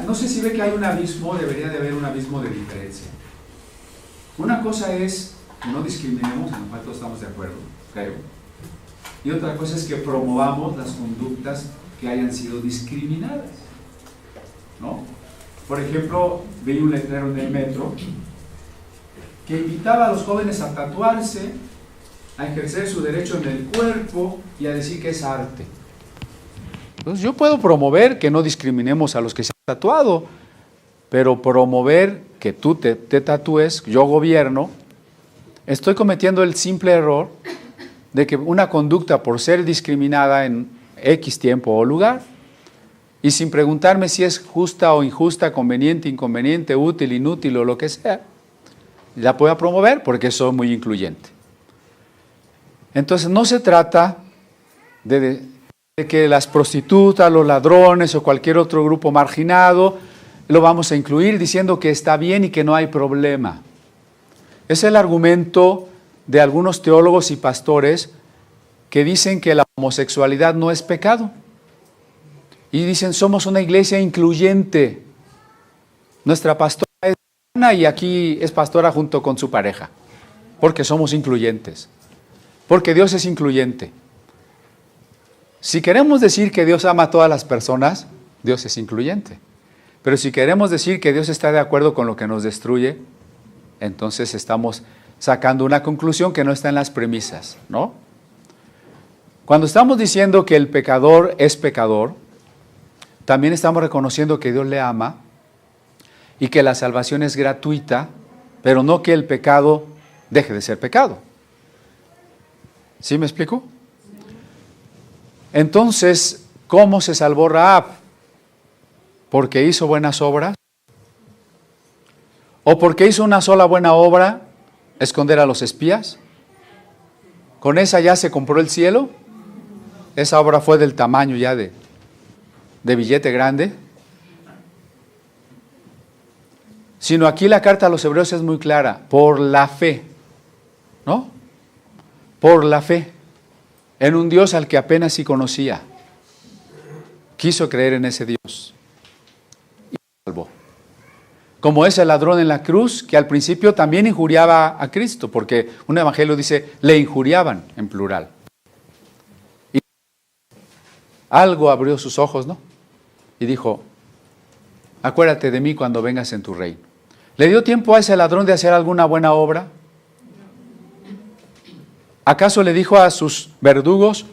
Speaker 1: No sé si ve que hay un abismo, debería de haber un abismo de diferencia. Una cosa es que no discriminemos, en lo cual todos estamos de acuerdo, creo. Y otra cosa es que promovamos las conductas que hayan sido discriminadas, ¿no? Por ejemplo, vi un letrero en el metro que invitaba a los jóvenes a tatuarse, a ejercer su derecho en el cuerpo y a decir que es arte. Entonces yo puedo promover que no discriminemos a los que se han tatuado, pero promover que tú te tatúes, yo gobierno, estoy cometiendo el simple error de que una conducta por ser discriminada en X tiempo o lugar, y sin preguntarme si es justa o injusta, conveniente, inconveniente, útil, inútil o lo que sea, la puedo promover porque soy muy incluyente. Entonces no se trata de que las prostitutas, los ladrones o cualquier otro grupo marginado lo vamos a incluir diciendo que está bien y que no hay problema. Es el argumento de algunos teólogos y pastores que dicen que la homosexualidad no es pecado. Y dicen, somos una iglesia incluyente. Nuestra pastora es una y aquí es pastora junto con su pareja, porque somos incluyentes, porque Dios es incluyente. Si queremos decir que Dios ama a todas las personas, Dios es incluyente. Pero si queremos decir que Dios está de acuerdo con lo que nos destruye, entonces estamos sacando una conclusión que no está en las premisas, ¿no? Cuando estamos diciendo que el pecador es pecador, también estamos reconociendo que Dios le ama y que la salvación es gratuita, pero no que el pecado deje de ser pecado. ¿Sí me explico? Entonces, ¿cómo se salvó Rahab? ¿Porque hizo buenas obras? ¿O porque hizo una sola buena obra, esconder a los espías? ¿Con esa ya se compró el cielo? Esa obra fue del tamaño ya de billete grande. Sino aquí la carta a los hebreos es muy clara, por la fe, ¿no? Por la fe, en un Dios al que apenas sí conocía. Quiso creer en ese Dios y salvó. Como ese ladrón en la cruz, que al principio también injuriaba a Cristo, porque un evangelio dice, le injuriaban en plural. Y algo abrió sus ojos, ¿no? Y dijo, acuérdate de mí cuando vengas en tu reino. ¿Le dio tiempo a ese ladrón de hacer alguna buena obra? ¿Acaso le dijo a sus verdugos,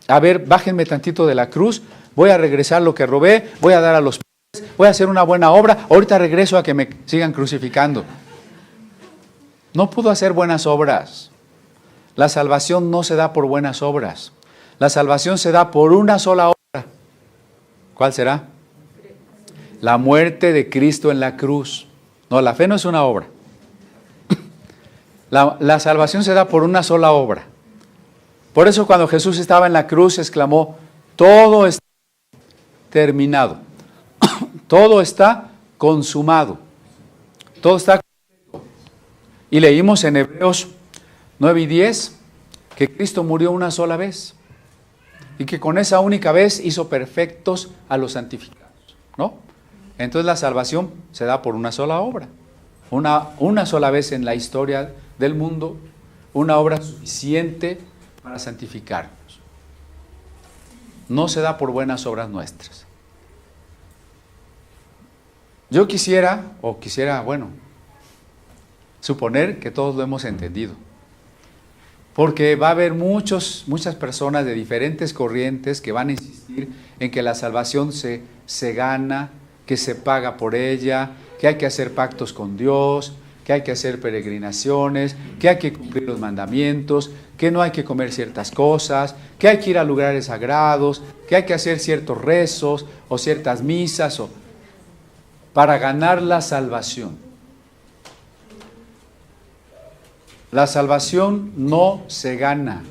Speaker 1: a ver, bájenme tantito de la cruz, voy a regresar lo que robé, voy a dar a los pobres, voy a hacer una buena obra, ahorita regreso a que me sigan crucificando? No pudo hacer buenas obras. La salvación no se da por buenas obras. La salvación se da por una sola obra. ¿Cuál será? La muerte de Cristo en la cruz. No, la fe no es una obra. La salvación se da por una sola obra. Por eso cuando Jesús estaba en la cruz exclamó, todo está terminado. Todo está consumado. Todo está completo. Y leímos en Hebreos 9 y 10 que Cristo murió una sola vez. Y que con esa única vez hizo perfectos a los santificados, ¿no? Entonces la salvación se da por una sola obra. Una sola vez en la historia del mundo, una obra suficiente para santificarnos. No se da por buenas obras nuestras. Yo quisiera, suponer que todos lo hemos entendido. Porque va a haber muchas personas de diferentes corrientes que van a insistir en que la salvación se gana, que se paga por ella, que hay que hacer pactos con Dios, que hay que hacer peregrinaciones, que hay que cumplir los mandamientos, que no hay que comer ciertas cosas, que hay que ir a lugares sagrados, que hay que hacer ciertos rezos o ciertas misas para ganar la salvación. La salvación no se gana,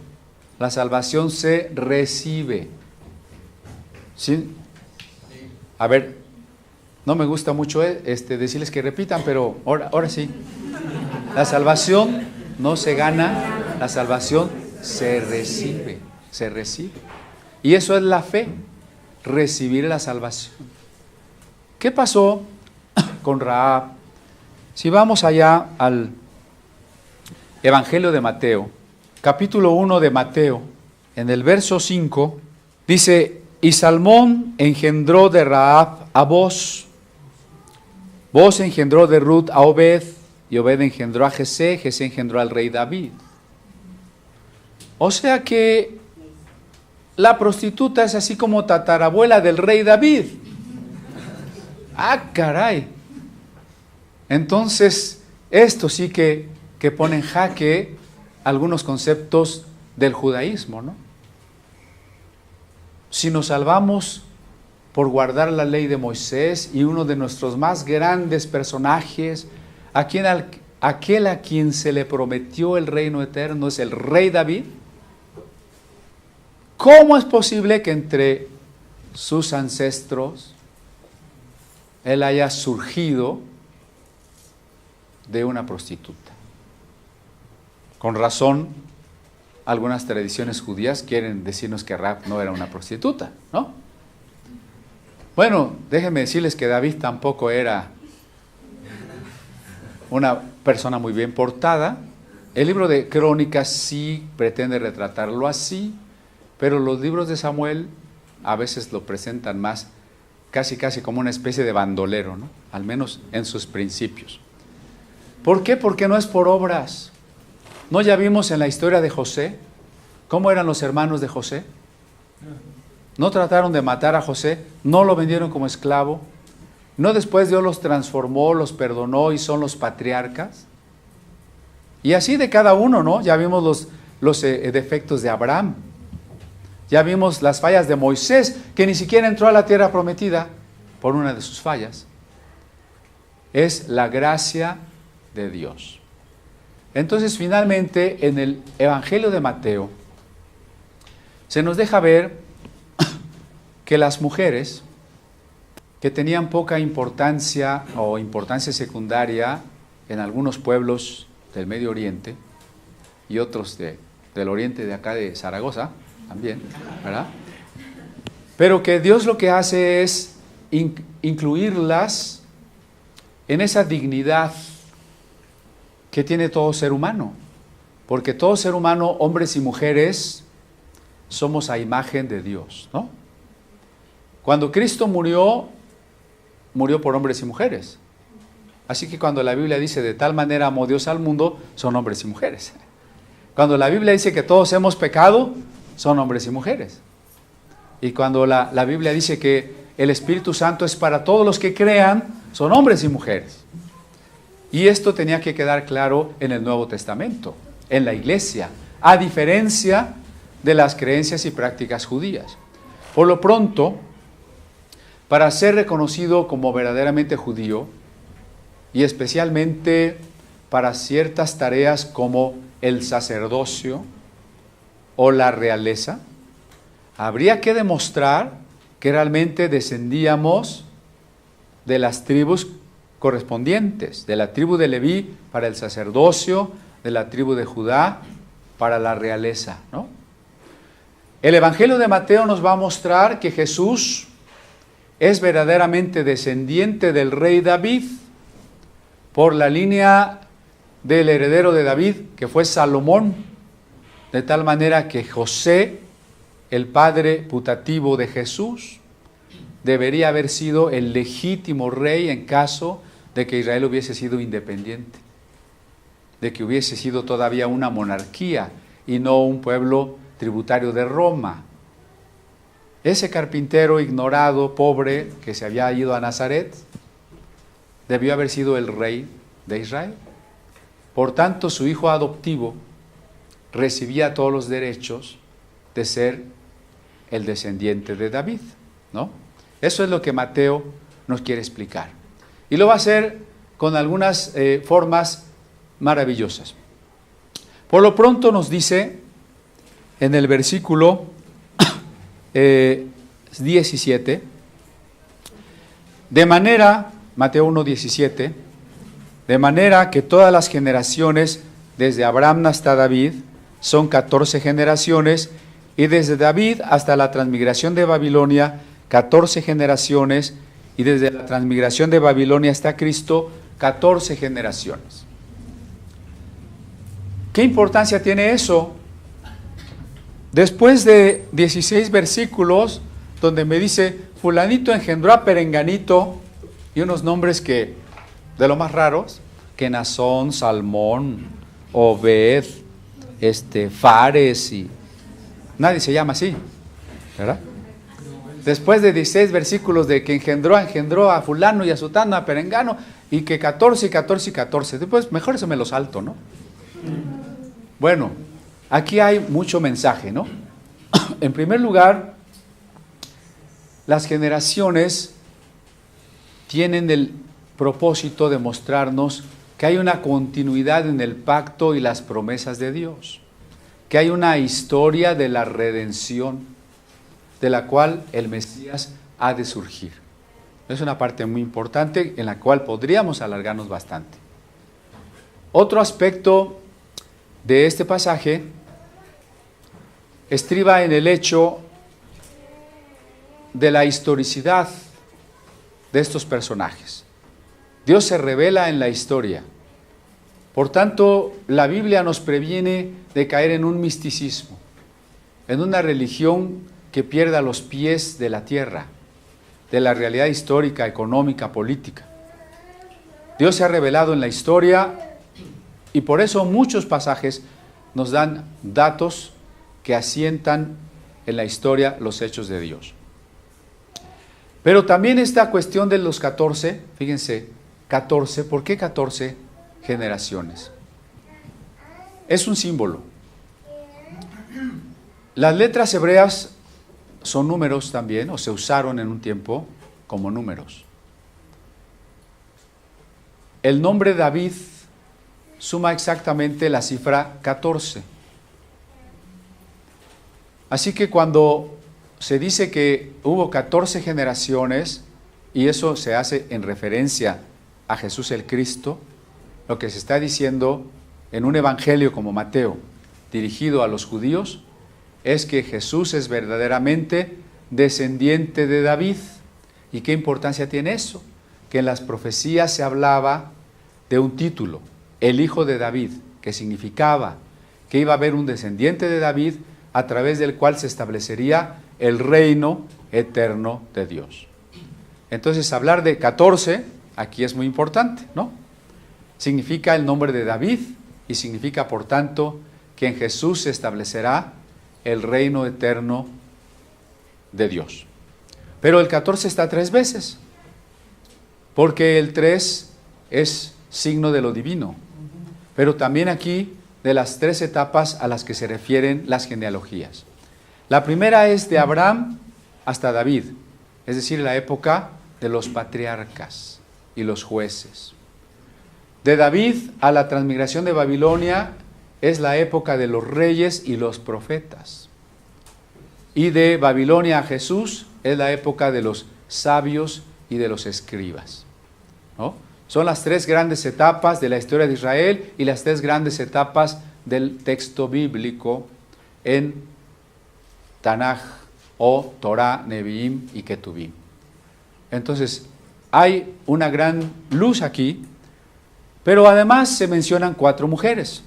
Speaker 1: la salvación se recibe. ¿Sí? A ver, no me gusta mucho decirles que repitan, pero ahora sí. La salvación no se gana, la salvación se recibe, se recibe. Y eso es la fe, recibir la salvación. ¿Qué pasó con Rahab? Si vamos allá al Evangelio de Mateo, capítulo 1 de Mateo, en el verso 5, dice, y Salmón engendró de Rahab a Boz, Boz engendró de Ruth a Obed, y Obed engendró a Jesé, Jesé engendró al rey David. O sea que la prostituta es así como tatarabuela del rey David. ¡Ah, caray! Entonces, esto sí que pone en jaque algunos conceptos del judaísmo, ¿no? Si nos salvamos por guardar la ley de Moisés y uno de nuestros más grandes personajes, aquel a quien se le prometió el reino eterno es el rey David, ¿cómo es posible que entre sus ancestros él haya surgido de una prostituta? Con razón, algunas tradiciones judías quieren decirnos que Rahab no era una prostituta, ¿no? Bueno, déjenme decirles que David tampoco era una persona muy bien portada. El libro de Crónicas sí pretende retratarlo así, pero los libros de Samuel a veces lo presentan más casi como una especie de bandolero, ¿no? Al menos en sus principios. ¿Por qué? Porque no es por obras. ¿No ya vimos en la historia de José cómo eran los hermanos de José? ¿No trataron de matar a José? ¿No lo vendieron como esclavo? ¿No después Dios los transformó, los perdonó y son los patriarcas? Y así de cada uno, ¿no? Ya vimos los defectos de Abraham. Ya vimos las fallas de Moisés, que ni siquiera entró a la tierra prometida por una de sus fallas. Es la gracia de Dios. Entonces, finalmente, en el Evangelio de Mateo, se nos deja ver que las mujeres que tenían poca importancia o importancia secundaria en algunos pueblos del Medio Oriente y otros del oriente de acá de Zaragoza también, ¿verdad? Pero que Dios lo que hace es incluirlas en esa dignidad que tiene todo ser humano, porque todo ser humano, hombres y mujeres, somos a imagen de Dios, ¿no? Cuando Cristo murió por hombres y mujeres. Así que cuando la Biblia dice de tal manera amó Dios al mundo, son hombres y mujeres. Cuando la Biblia dice que todos hemos pecado, son hombres y mujeres. Y cuando la Biblia dice que el Espíritu Santo es para todos los que crean, son hombres y mujeres. Y esto tenía que quedar claro en el Nuevo Testamento, en la iglesia, a diferencia de las creencias y prácticas judías. Por lo pronto, para ser reconocido como verdaderamente judío, y especialmente para ciertas tareas como el sacerdocio o la realeza, habría que demostrar que realmente descendíamos de las tribus correspondientes, de la tribu de Leví para el sacerdocio, de la tribu de Judá para la realeza, ¿no? El Evangelio de Mateo nos va a mostrar que Jesús es verdaderamente descendiente del rey David, por la línea del heredero de David, que fue Salomón, de tal manera que José, el padre putativo de Jesús, debería haber sido el legítimo rey en caso de que Israel hubiese sido independiente, de que hubiese sido todavía una monarquía y no un pueblo tributario de Roma. Ese carpintero ignorado, pobre, que se había ido a Nazaret, debió haber sido el rey de Israel. Por tanto, su hijo adoptivo recibía todos los derechos de ser el descendiente de David, ¿no? Eso es lo que Mateo nos quiere explicar. Y lo va a hacer con algunas formas maravillosas. Por lo pronto nos dice en el versículo 17, de manera, Mateo 1:17, de manera que todas las generaciones desde Abraham hasta David son 14 generaciones, y desde David hasta la transmigración de Babilonia 14 generaciones, y desde la transmigración de Babilonia hasta Cristo 14 generaciones. ¿Qué importancia tiene eso? Después de 16 versículos donde me dice, fulanito engendró a perenganito, y unos nombres que, de lo más raros, que Nazón, Salmón, Obed, Fares, y nadie se llama así, ¿verdad? Después de 16 versículos de que engendró a fulano y a sutano, a perengano, y que 14 y 14 y 14, después mejor eso me lo salto, ¿no? Bueno, aquí hay mucho mensaje, ¿no? En primer lugar, las generaciones tienen el propósito de mostrarnos que hay una continuidad en el pacto y las promesas de Dios, que hay una historia de la redención de la cual el Mesías ha de surgir. Es una parte muy importante en la cual podríamos alargarnos bastante. Otro aspecto de este pasaje estriba en el hecho de la historicidad de estos personajes. Dios se revela en la historia. Por tanto, la Biblia nos previene de caer en un misticismo, en una religión que pierda los pies de la tierra, de la realidad histórica, económica, política. Dios se ha revelado en la historia y por eso muchos pasajes nos dan datos que asientan en la historia los hechos de Dios. Pero también esta cuestión de los 14, fíjense, 14, ¿por qué 14 generaciones? Es un símbolo. Las letras hebreas son números también, o se usaron en un tiempo como números. El nombre David suma exactamente la cifra 14. Así que cuando se dice que hubo 14 generaciones, y eso se hace en referencia a Jesús el Cristo, lo que se está diciendo en un evangelio como Mateo, dirigido a los judíos, es que Jesús es verdaderamente descendiente de David. ¿Y qué importancia tiene eso? Que en las profecías se hablaba de un título, el Hijo de David, que significaba que iba a haber un descendiente de David a través del cual se establecería el reino eterno de Dios. Entonces, hablar de 14 aquí es muy importante, ¿no? Significa el nombre de David y significa, por tanto, que en Jesús se establecerá el reino eterno de Dios. Pero el 14 está 3 veces, porque el 3 es signo de lo divino, pero también aquí de las 3 etapas a las que se refieren las genealogías. La primera es de Abraham hasta David, es decir, la época de los patriarcas y los jueces. De David a la transmigración de Babilonia es la época de los reyes y los profetas. Y de Babilonia a Jesús es la época de los sabios y de los escribas, ¿no? Son las 3 grandes etapas de la historia de Israel y las 3 grandes etapas del texto bíblico en Tanaj o Torah, Neviim y Ketuvim. Entonces, hay una gran luz aquí, pero además se mencionan 4 mujeres.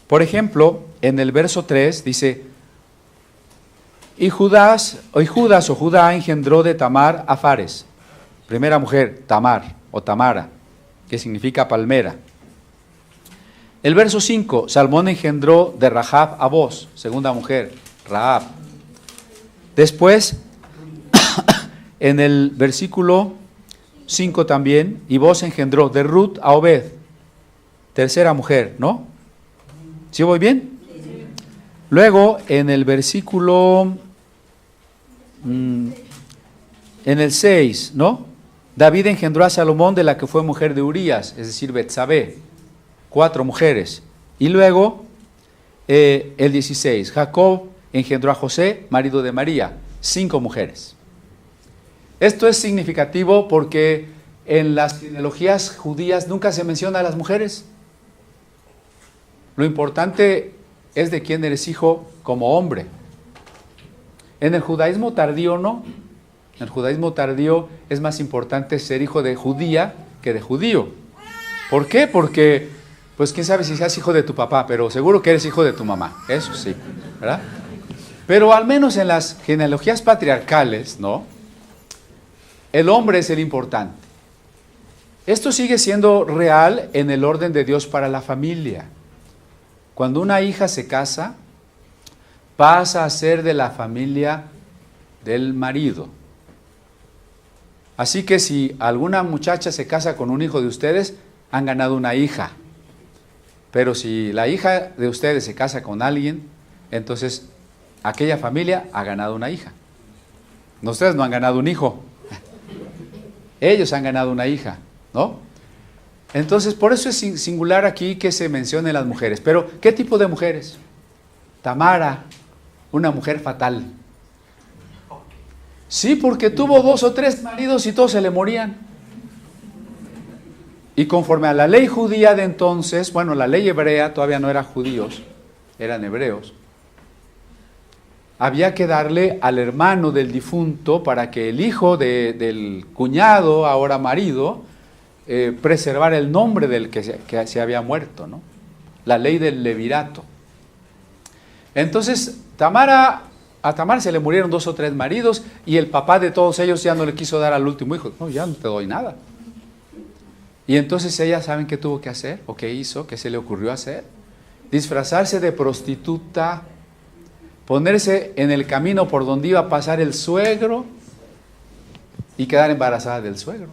Speaker 1: Por ejemplo, en el verso 3 dice, y Judá engendró de Tamar a Fares. Primera mujer, Tamar o Tamara, que significa palmera. El verso 5, Salmón engendró de Rahab a Boz, segunda mujer, Rahab. Después, en el versículo 5 también, y Boz engendró de Ruth a Obed, tercera mujer, ¿no? ¿Sí voy bien? Luego, en el versículo, en el 6, ¿no? David engendró a Salomón de la que fue mujer de Urías, es decir, Betsabé, 4 mujeres. Y luego, el 16, Jacob engendró a José, marido de María, 5 mujeres. Esto es significativo porque en las genealogías judías nunca se menciona a las mujeres. Lo importante es de quién eres hijo como hombre. En el judaísmo tardío no. En el judaísmo tardío es más importante ser hijo de judía que de judío. ¿Por qué? Porque, pues quién sabe si seas hijo de tu papá, pero seguro que eres hijo de tu mamá. Eso sí, ¿verdad? Pero al menos en las genealogías patriarcales, ¿no? El hombre es el importante. Esto sigue siendo real en el orden de Dios para la familia. Cuando una hija se casa, pasa a ser de la familia del marido. Así que si alguna muchacha se casa con un hijo de ustedes, han ganado una hija. Pero si la hija de ustedes se casa con alguien, entonces aquella familia ha ganado una hija. Ustedes no han ganado un hijo. Ellos han ganado una hija, ¿no? Entonces, por eso es singular aquí que se mencionen las mujeres. Pero, ¿qué tipo de mujeres? Tamara, una mujer fatal. Sí, porque tuvo 2 o 3 maridos y todos se le morían. Y conforme a la ley judía de entonces, bueno, la ley hebrea todavía no eran judíos, eran hebreos, había que darle al hermano del difunto para que el hijo del cuñado, ahora marido, preservara el nombre del que se había muerto, ¿no? La ley del levirato. Entonces, a Tamar se le murieron 2 o 3 maridos y el papá de todos ellos ya no le quiso dar al último hijo. No, ya no te doy nada. Y entonces ella, ¿saben qué tuvo que hacer? ¿O qué hizo? ¿Qué se le ocurrió hacer? Disfrazarse de prostituta, ponerse en el camino por donde iba a pasar el suegro y quedar embarazada del suegro.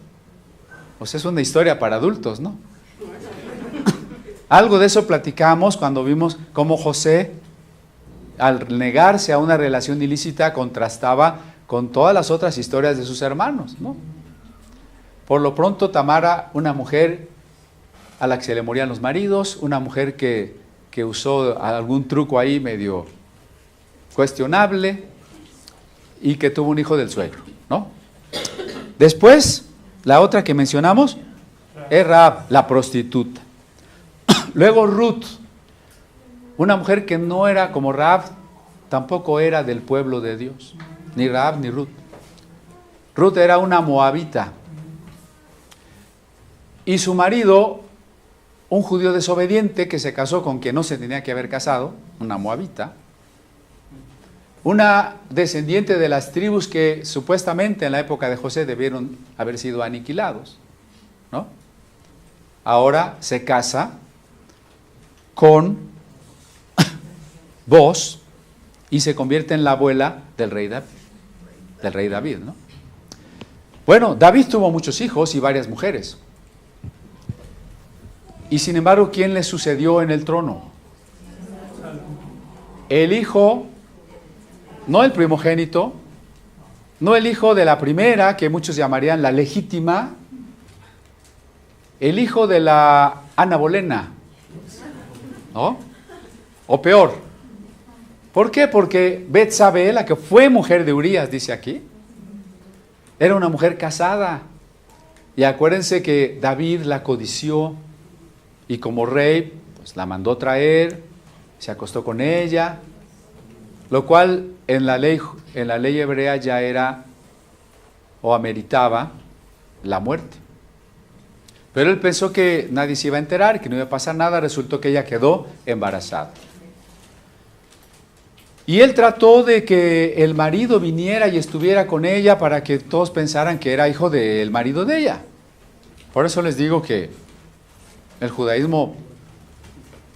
Speaker 1: O sea, es una historia para adultos, ¿no? Algo de eso platicamos cuando vimos cómo José al negarse a una relación ilícita, contrastaba con todas las otras historias de sus hermanos, ¿no? Por lo pronto, Tamara, una mujer a la que se le morían los maridos, una mujer que usó algún truco ahí medio cuestionable y que tuvo un hijo del suegro, ¿no? Después, la otra que mencionamos es Rahab, la prostituta. Luego Ruth, una mujer que no era como Rahab, tampoco era del pueblo de Dios, ni Rahab ni Ruth. Ruth era una moabita. Y su marido, un judío desobediente que se casó con quien no se tenía que haber casado, una moabita, una descendiente de las tribus que supuestamente en la época de José debieron haber sido aniquilados, ¿no? Ahora se casa con Booz y se convierte en la abuela del rey David, ¿no? Bueno, David tuvo muchos hijos y varias mujeres. Y sin embargo, ¿quién le sucedió en el trono? El hijo, no el primogénito, no el hijo de la primera, que muchos llamarían la legítima, el hijo de la Ana Bolena, ¿no? O peor. ¿Por qué? Porque Betsabé, la que fue mujer de Urías, dice aquí, era una mujer casada. Y acuérdense que David la codició y como rey, pues la mandó traer, se acostó con ella, lo cual en la ley hebrea ya era o ameritaba la muerte. Pero él pensó que nadie se iba a enterar, que no iba a pasar nada, resultó que ella quedó embarazada. Y él trató de que el marido viniera y estuviera con ella para que todos pensaran que era hijo del marido de ella. Por eso les digo que el judaísmo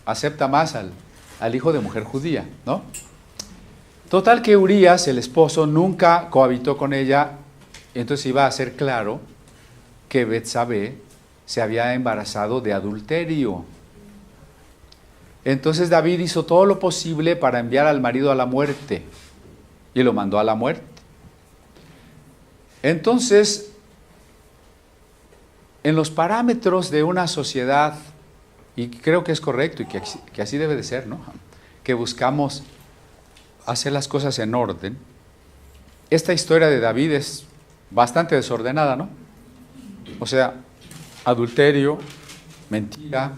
Speaker 1: acepta más al hijo de mujer judía, ¿no? Total que Urías, el esposo, nunca cohabitó con ella, entonces iba a ser claro que Betsabé se había embarazado de adulterio. Entonces David hizo todo lo posible para enviar al marido a la muerte y lo mandó a la muerte. Entonces, en los parámetros de una sociedad, y creo que es correcto y que así debe de ser, ¿no? Que buscamos hacer las cosas en orden. Esta historia de David es bastante desordenada, ¿no? O sea, adulterio, mentira,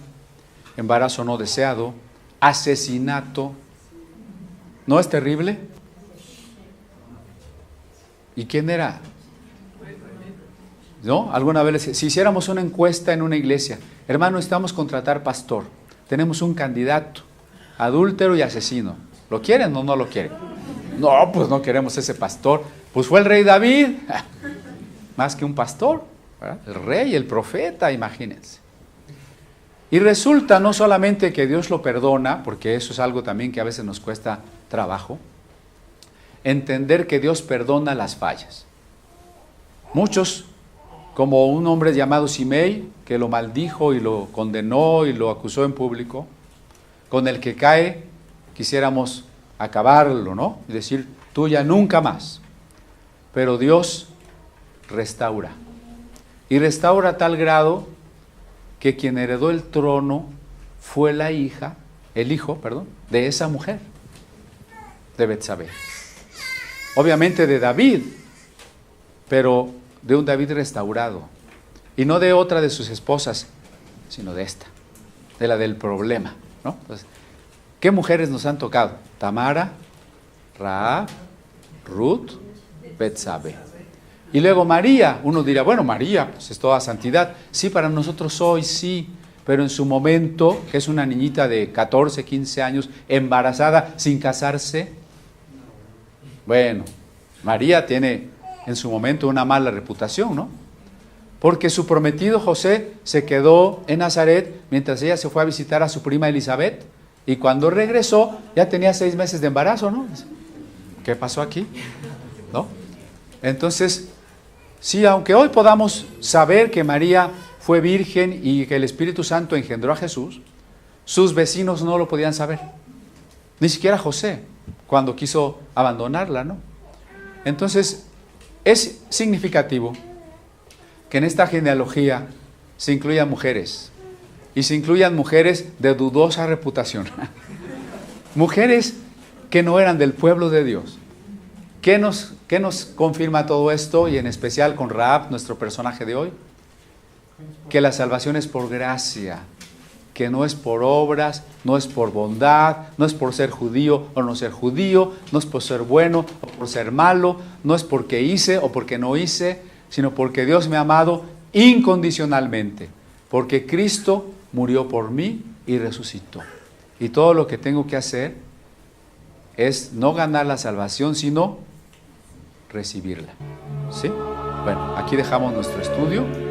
Speaker 1: embarazo no deseado, asesinato. ¿No es terrible? ¿Y quién era? ¿No? Alguna vez, si hiciéramos una encuesta en una iglesia, hermano, necesitamos contratar pastor, tenemos un candidato, adúltero y asesino, ¿lo quieren o no lo quieren? No, pues no queremos ese pastor. Pues fue el rey David, más que un pastor, ¿verdad? El rey, el profeta, imagínense. Y resulta no solamente que Dios lo perdona, porque eso es algo también que a veces nos cuesta trabajo, entender que Dios perdona las fallas. Muchos, como un hombre llamado Simei, que lo maldijo y lo condenó y lo acusó en público, con el que cae, quisiéramos acabarlo, ¿no? Y decir, tú ya nunca más. Pero Dios restaura. Y restaura a tal grado que quien heredó el trono fue el hijo, de esa mujer, de Betsabé. Obviamente de David, pero de un David restaurado. Y no de otra de sus esposas, sino de esta, de la del problema, ¿no? Entonces, ¿qué mujeres nos han tocado? Tamara, Rahab, Ruth, Betsabé. Y luego María, uno dirá, bueno, María, pues es toda santidad. Sí, para nosotros hoy sí, pero en su momento, que es una niñita de 14, 15 años, embarazada, sin casarse, bueno, María tiene en su momento una mala reputación, ¿no? Porque su prometido José se quedó en Nazaret mientras ella se fue a visitar a su prima Elizabeth, y cuando regresó ya tenía 6 meses de embarazo, ¿no? ¿Qué pasó aquí? ¿No? Entonces, sí, aunque hoy podamos saber que María fue virgen y que el Espíritu Santo engendró a Jesús, sus vecinos no lo podían saber, ni siquiera José. cuando quiso abandonarla, ¿no? Entonces, es significativo que en esta genealogía se incluyan mujeres, y se incluyan mujeres de dudosa reputación, mujeres que no eran del pueblo de Dios. ¿Qué nos confirma todo esto? Y en especial con Rahab, nuestro personaje de hoy, que la salvación es por gracia, que no es por obras, no es por bondad, no es por ser judío o no ser judío, no es por ser bueno o por ser malo, no es porque hice o porque no hice, sino porque Dios me ha amado incondicionalmente, porque Cristo murió por mí y resucitó. Y todo lo que tengo que hacer es no ganar la salvación, sino recibirla. ¿Sí? Bueno, aquí dejamos nuestro estudio.